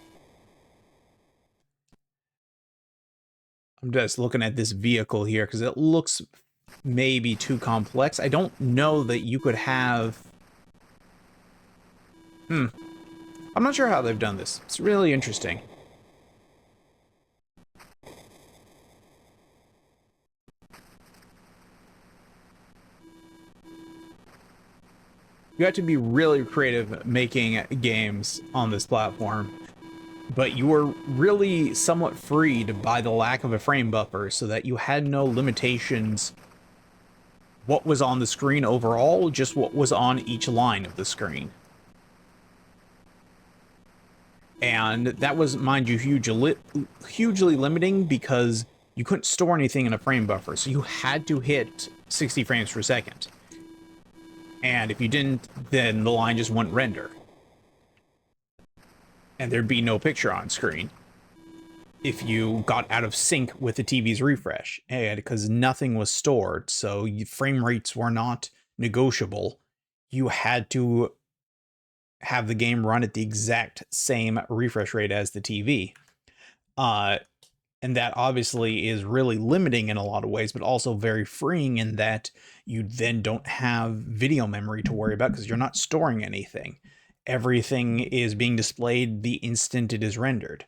I'm just looking at this vehicle here because it looks maybe too complex. I don't know that you could have... I'm not sure how they've done this. It's really interesting. You have to be really creative making games on this platform, but you were really somewhat freed by the lack of a frame buffer, so that you had no limitations what was on the screen overall, just what was on each line of the screen. And that was, mind you, hugely limiting, because you couldn't store anything in a frame buffer, so you had to hit 60 frames per second. And if you didn't, then the line just wouldn't render. And there'd be no picture on screen if you got out of sync with the TV's refresh. And because nothing was stored, so frame rates were not negotiable, you had to have the game run at the exact same refresh rate as the TV. And that obviously is really limiting in a lot of ways, but also very freeing in that you then don't have video memory to worry about because you're not storing anything. Everything is being displayed the instant it is rendered.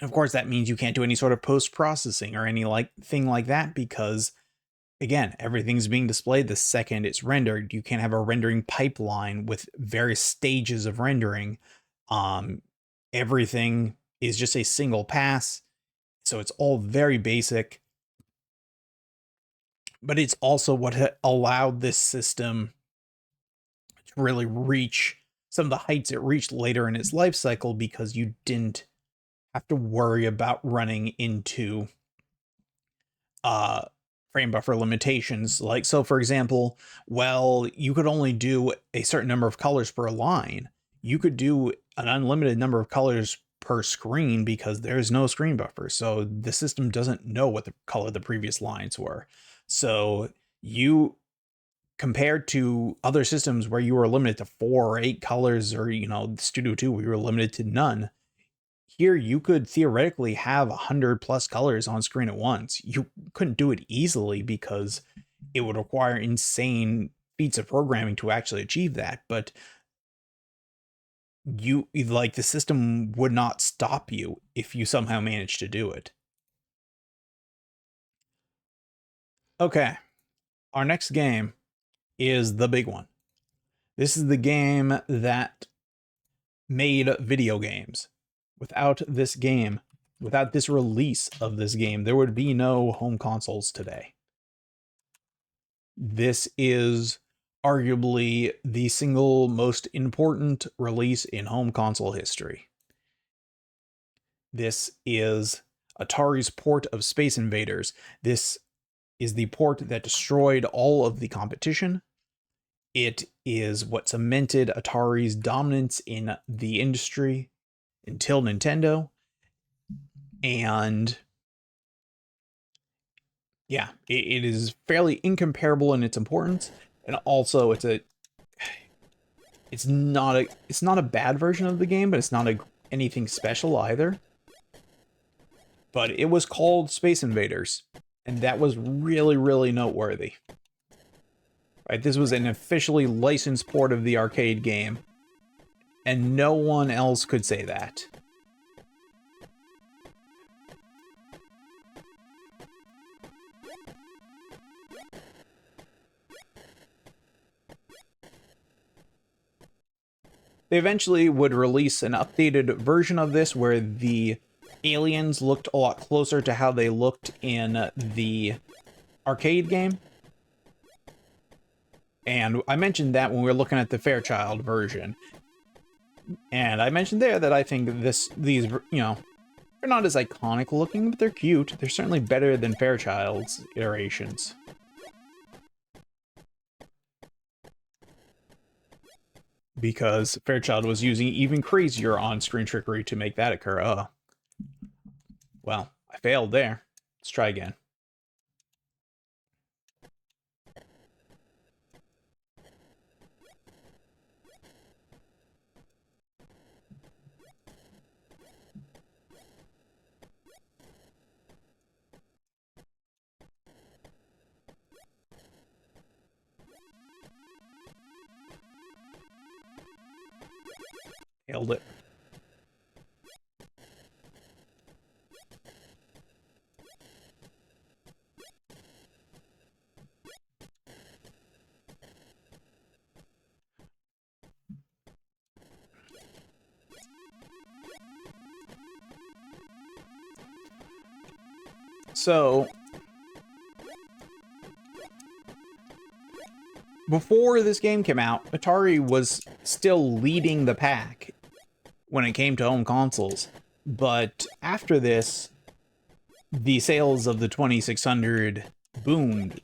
Of course, that means you can't do any sort of post-processing or any thing like that, because again, everything's being displayed the second it's rendered. You can't have a rendering pipeline with various stages of rendering. Everything is just a single pass. So it's all very basic, but it's also what allowed this system to really reach some of the heights it reached later in its life cycle, because you didn't have to worry about running into frame buffer limitations. Like, so for example, well, you could only do a certain number of colors per line. You could do an unlimited number of colors per screen because there's no screen buffer. So the system doesn't know what the color the previous lines were. So you, compared to other systems where you were limited to 4 or 8 colors, or, Studio 2, we were limited to none. Here, you could theoretically have 100 plus colors on screen at once. You couldn't do it easily because it would require insane feats of programming to actually achieve that. But the system would not stop you if you somehow managed to do it. Okay, our next game is the big one. This is the game that made video games. Without this game, without this release of this game, there would be no home consoles today. This is arguably the single most important release in home console history. This is Atari's port of Space Invaders. This is the port that destroyed all of the competition. It is what cemented Atari's dominance in the industry until Nintendo. And yeah, it is fairly incomparable in its importance. And also it's not a bad version of the game, but it's not anything special either. But it was called Space Invaders, and that was really, really noteworthy. Right, this was an officially licensed port of the arcade game, and no one else could say that. They eventually would release an updated version of this where the aliens looked a lot closer to how they looked in the arcade game. And I mentioned that when we were looking at the Fairchild version. And I mentioned there that I think these, you know, they're not as iconic looking, but they're cute. They're certainly better than Fairchild's iterations. Because Fairchild was using even crazier on-screen trickery to make that occur. Oh. Well, I failed there. Let's try again. Failed it. So, before this game came out, Atari was still leading the pack when it came to home consoles. But after this, the sales of the 2600 boomed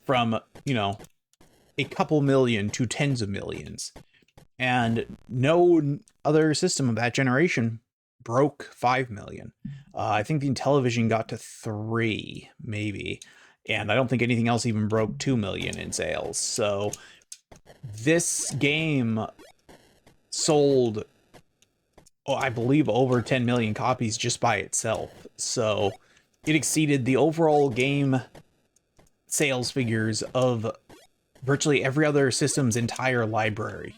from, you know, a couple million to tens of millions. And no other system of that generation broke 5 million. I think the Intellivision got to 3, maybe. And I don't think anything else even broke 2 million in sales. So this game sold, I believe, over 10 million copies just by itself. So it exceeded the overall game sales figures of virtually every other system's entire library.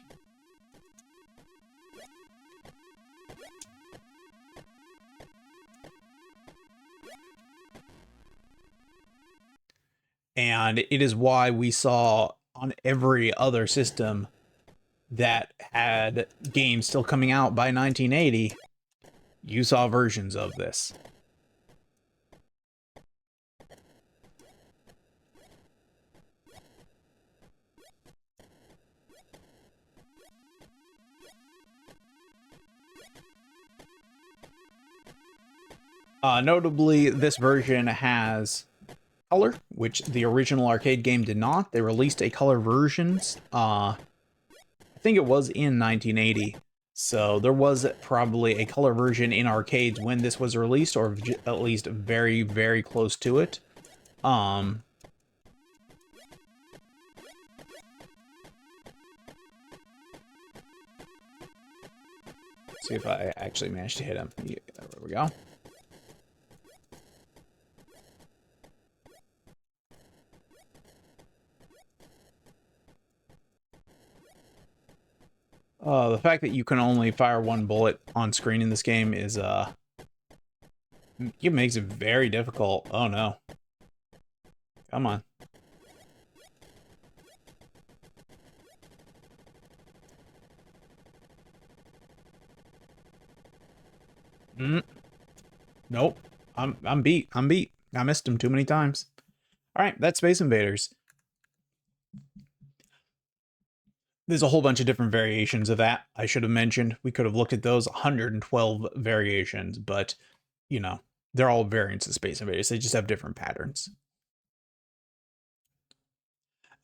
And it is why we saw on every other system that had games still coming out by 1980, you saw versions of this. Notably, this version has color, which the original arcade game did not. They released a color version, I think it was in 1980. So there was probably a color version in arcades when this was released, or at least very, very close to it. See if I actually managed to hit him. Yeah, there we go. The fact that you can only fire one bullet on screen in this game is, it makes it very difficult. Oh no. Come on. Nope. I'm beat. I'm beat. I missed him too many times. Alright, that's Space Invaders. There's a whole bunch of different variations of that I should have mentioned. We could have looked at those 112 variations, but, you know, they're all variants of Space Invaders. They just have different patterns.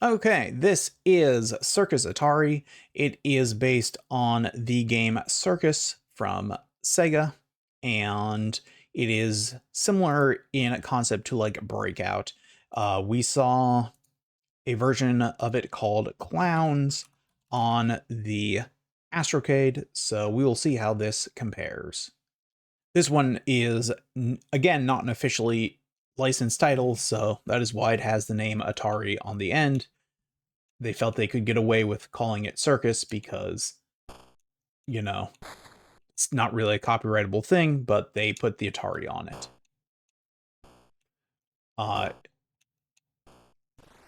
Okay, this is Circus Atari. It is based on the game Circus from Sega, and it is similar in concept to like Breakout. We saw a version of it called Clowns on the Astrocade, so we will see how this compares. This one is, again, not an officially licensed title, so that is why it has the name Atari on the end. They felt they could get away with calling it Circus because, you know, it's not really a copyrightable thing, but they put the Atari on it. And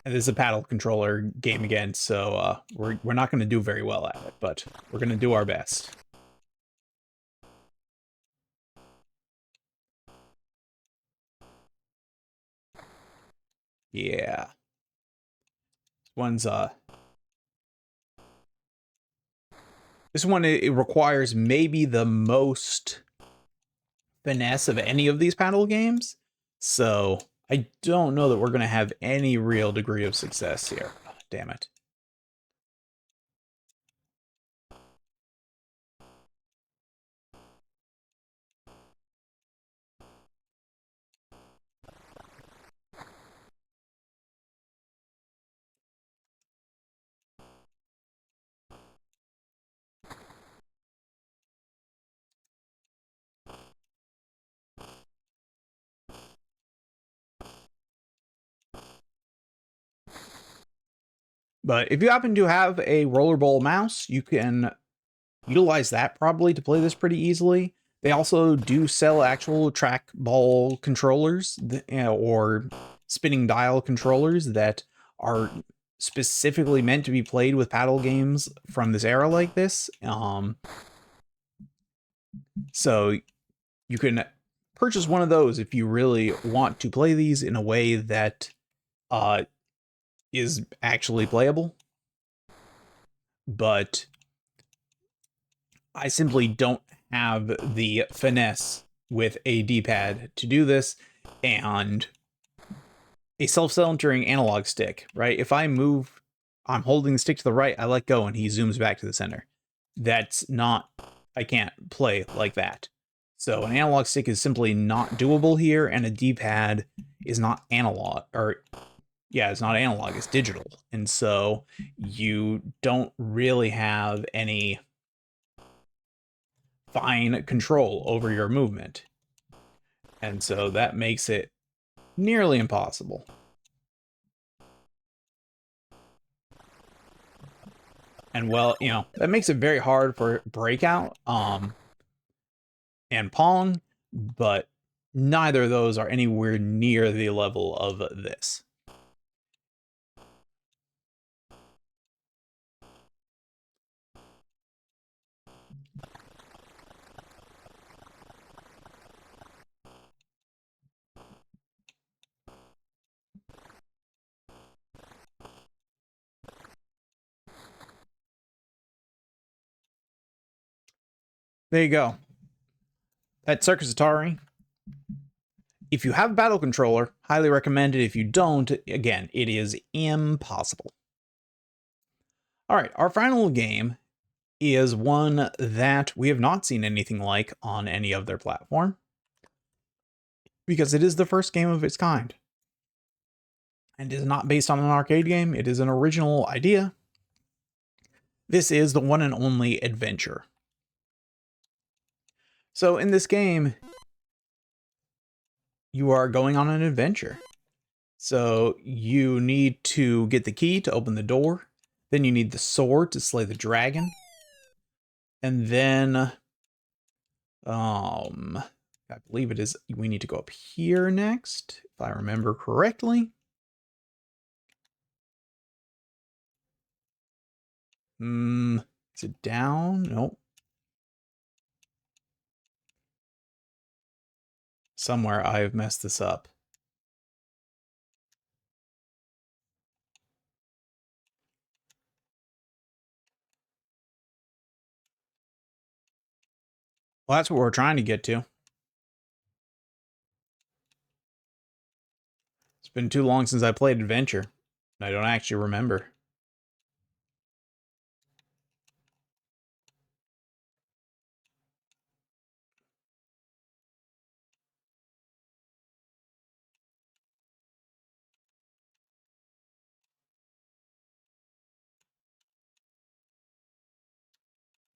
this is a paddle controller game again, so we're not going to do very well at it, but we're going to do our best. Yeah. One's this one, it requires maybe the most finesse of any of these paddle games. So I don't know that we're going to have any real degree of success here. Oh, damn it. But if you happen to have a rollerball mouse, you can utilize that probably to play this pretty easily. They also do sell actual trackball controllers or spinning dial controllers that are specifically meant to be played with paddle games from this era like this. So you can purchase one of those if you really want to play these in a way that is actually playable. But I simply don't have the finesse with a D-pad to do this, and a self-centering analog stick, right? If I move, I'm holding the stick to the right, I let go, and he zooms back to the center. That's not, I can't play like that. So an analog stick is simply not doable here, and a D-pad is not analog, or yeah, it's not analog, it's digital. And so you don't really have any fine control over your movement. And so that makes it nearly impossible. And well, that makes it very hard for Breakout and Pong, but neither of those are anywhere near the level of this. There you go. That's Circus Atari. If you have a battle controller, highly recommend it. If you don't, again, it is impossible. All right, our final game is one that we have not seen anything like on any of their platform, because it is the first game of its kind. And is not based on an arcade game, it is an original idea. This is the one and only Adventure. So in this game, you are going on an adventure. So you need to get the key to open the door. Then you need the sword to slay the dragon. And then, I believe it is, we need to go up here next, if I remember correctly. Is it down? Nope. Somewhere I have messed this up. Well, that's what we're trying to get to. It's been too long since I played Adventure. I don't actually remember.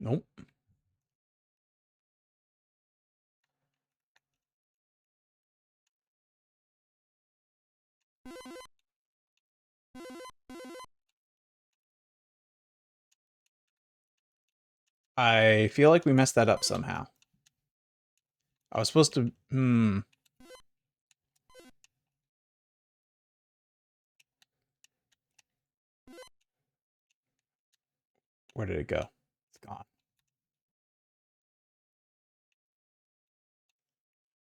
Nope. I feel like we messed that up somehow. I was supposed to... Where did it go? It's gone.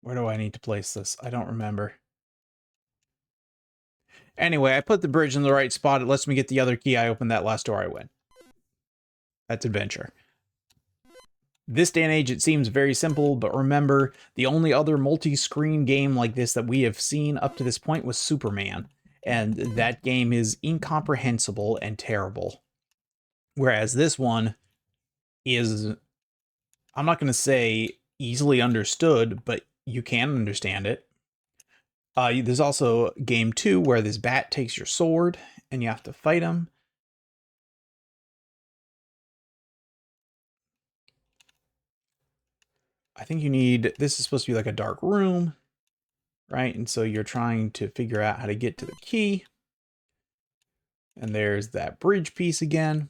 Where do I need to place this? I don't remember. Anyway, I put the bridge in the right spot. It lets me get the other key. I open that last door, I win. That's adventure. This day and age, it seems very simple, but remember, the only other multi-screen game like this that we have seen up to this point was Superman, and that game is incomprehensible and terrible. Whereas this one is, I'm not going to say easily understood, but you can understand it. There's also game 2 where this bat takes your sword and you have to fight him. I think you need, this is supposed to be like a dark room, right? And so you're trying to figure out how to get to the key. And there's that bridge piece again.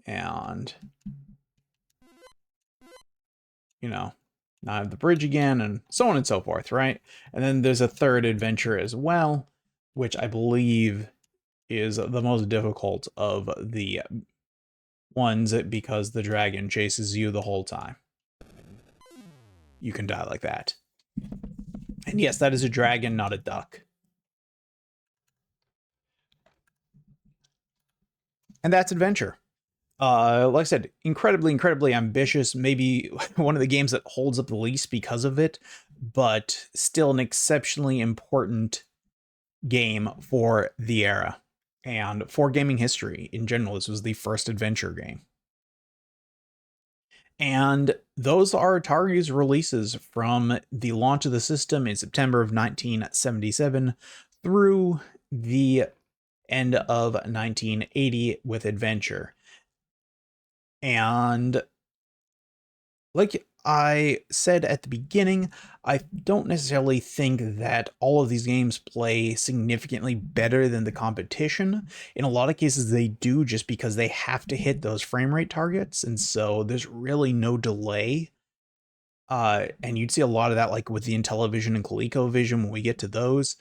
And, you know, now I have the bridge again and so on and so forth, right? And then there's a third adventure as well, which I believe is the most difficult of the ones because the dragon chases you the whole time. You can die like that. And yes, that is a dragon, not a duck. And that's adventure. Like I said, incredibly ambitious. Maybe one of the games that holds up the least because of it, but still an exceptionally important game for the era and for gaming history in general. This was the first adventure game. And those are Atari's releases from the launch of the system in September of 1977 through the end of 1980 with Adventure. And like I said at the beginning, I don't necessarily think that all of these games play significantly better than the competition. In a lot of cases, they do just because they have to hit those frame rate targets. And so there's really no delay. And you'd see a lot of that like with the Intellivision and ColecoVision when we get to those.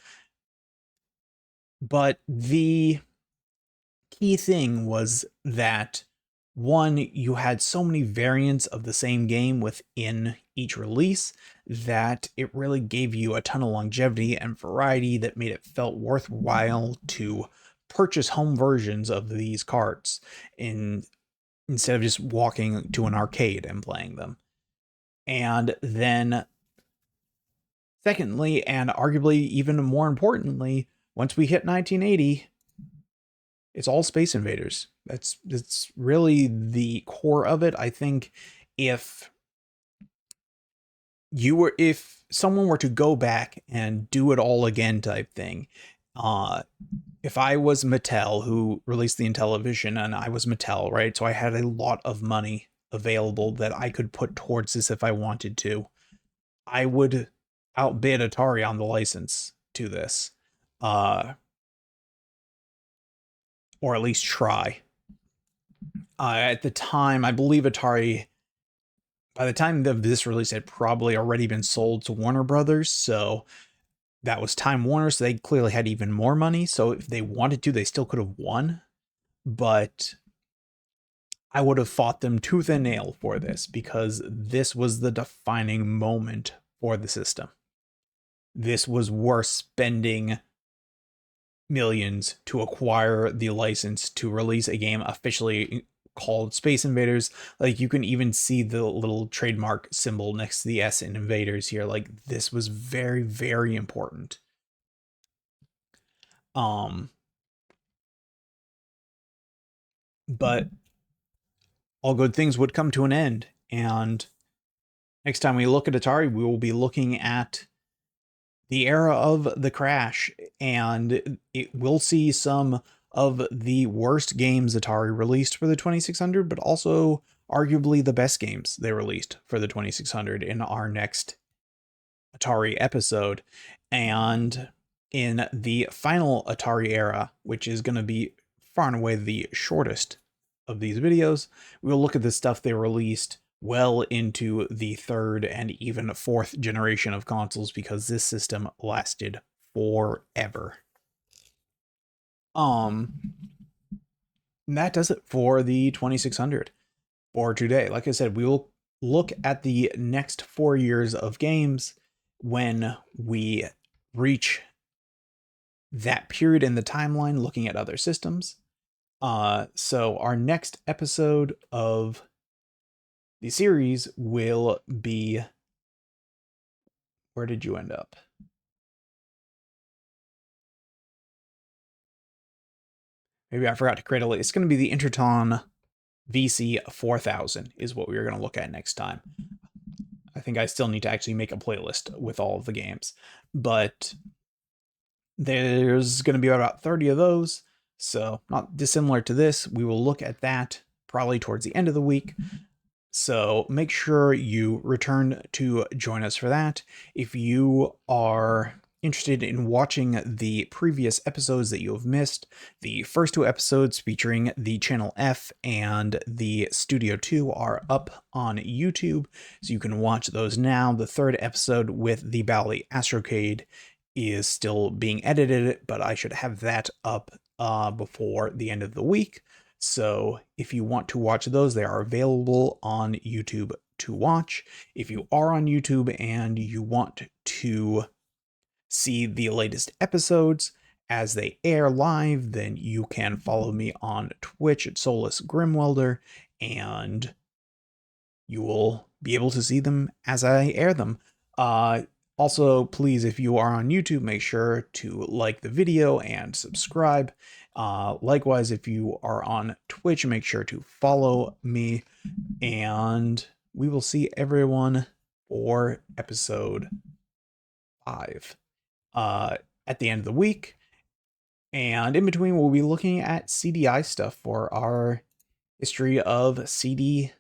But the key thing was that one, you had so many variants of the same game within each release that it really gave you a ton of longevity and variety that made it felt worthwhile to purchase home versions of these carts instead of just walking to an arcade and playing them. And then secondly, and arguably even more importantly, once we hit 1980, it's all Space Invaders. That's really the core of it. I think if someone were to go back and do it all again type thing, if I was Mattel who released the Intellivision and I was Mattel, right? So I had a lot of money available that I could put towards this if I wanted to. I would outbid Atari on the license to this. Or at least try. At the time, I believe Atari, by the time of this release, had probably already been sold to Warner Brothers, so that was Time Warner, so they clearly had even more money, so if they wanted to, they still could have won, but I would have fought them tooth and nail for this, because this was the defining moment for the system. This was worth spending millions to acquire the license to release a game officially called Space Invaders. Like, you can even see the little trademark symbol next to the S in Invaders here. Like, this was very, very important. But all good things would come to an end, and next time we look at Atari, we will be looking at the era of the crash, and it will see some of the worst games Atari released for the 2600, but also arguably the best games they released for the 2600 in our next Atari episode. And in the final Atari era, which is going to be far and away the shortest of these videos, we will look at the stuff they released well into the third and even fourth generation of consoles, because this system lasted forever. That does it for the 2600 for today. Like I said, we will look at the next 4 years of games when we reach that period in the timeline, looking at other systems. So our next episode of the series will be... Where did you end up? Maybe I forgot to create a list. It's going to be the Interton VC 4000 is what we are going to look at next time. I think I still need to actually make a playlist with all of the games, but there's going to be about 30 of those, so not dissimilar to this. We will look at that probably towards the end of the week. So make sure you return to join us for that. If you are interested in watching the previous episodes that you have missed, the first 2 episodes featuring the Channel F and the Studio 2 are up on YouTube, so you can watch those now. The 3rd episode with the Bally Astrocade is still being edited, but I should have that up before the end of the week. So if you want to watch those, they are available on YouTube to watch. If you are on YouTube and you want to see the latest episodes as they air live, then you can follow me on Twitch at Solus Grimwelder, and you will be able to see them as I air them. Also, please, if you are on YouTube, make sure to like the video and subscribe. Likewise, if you are on Twitch, make sure to follow me, and we will see everyone for episode 5 at the end of the week. And in between, we'll be looking at CDI stuff for our history of CD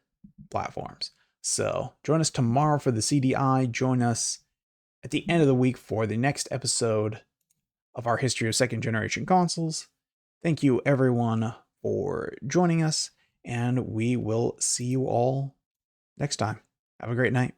platforms. So join us tomorrow for the CDI. Join us at the end of the week for the next episode of our history of 2nd generation consoles. Thank you everyone for joining us, and we will see you all next time. Have a great night.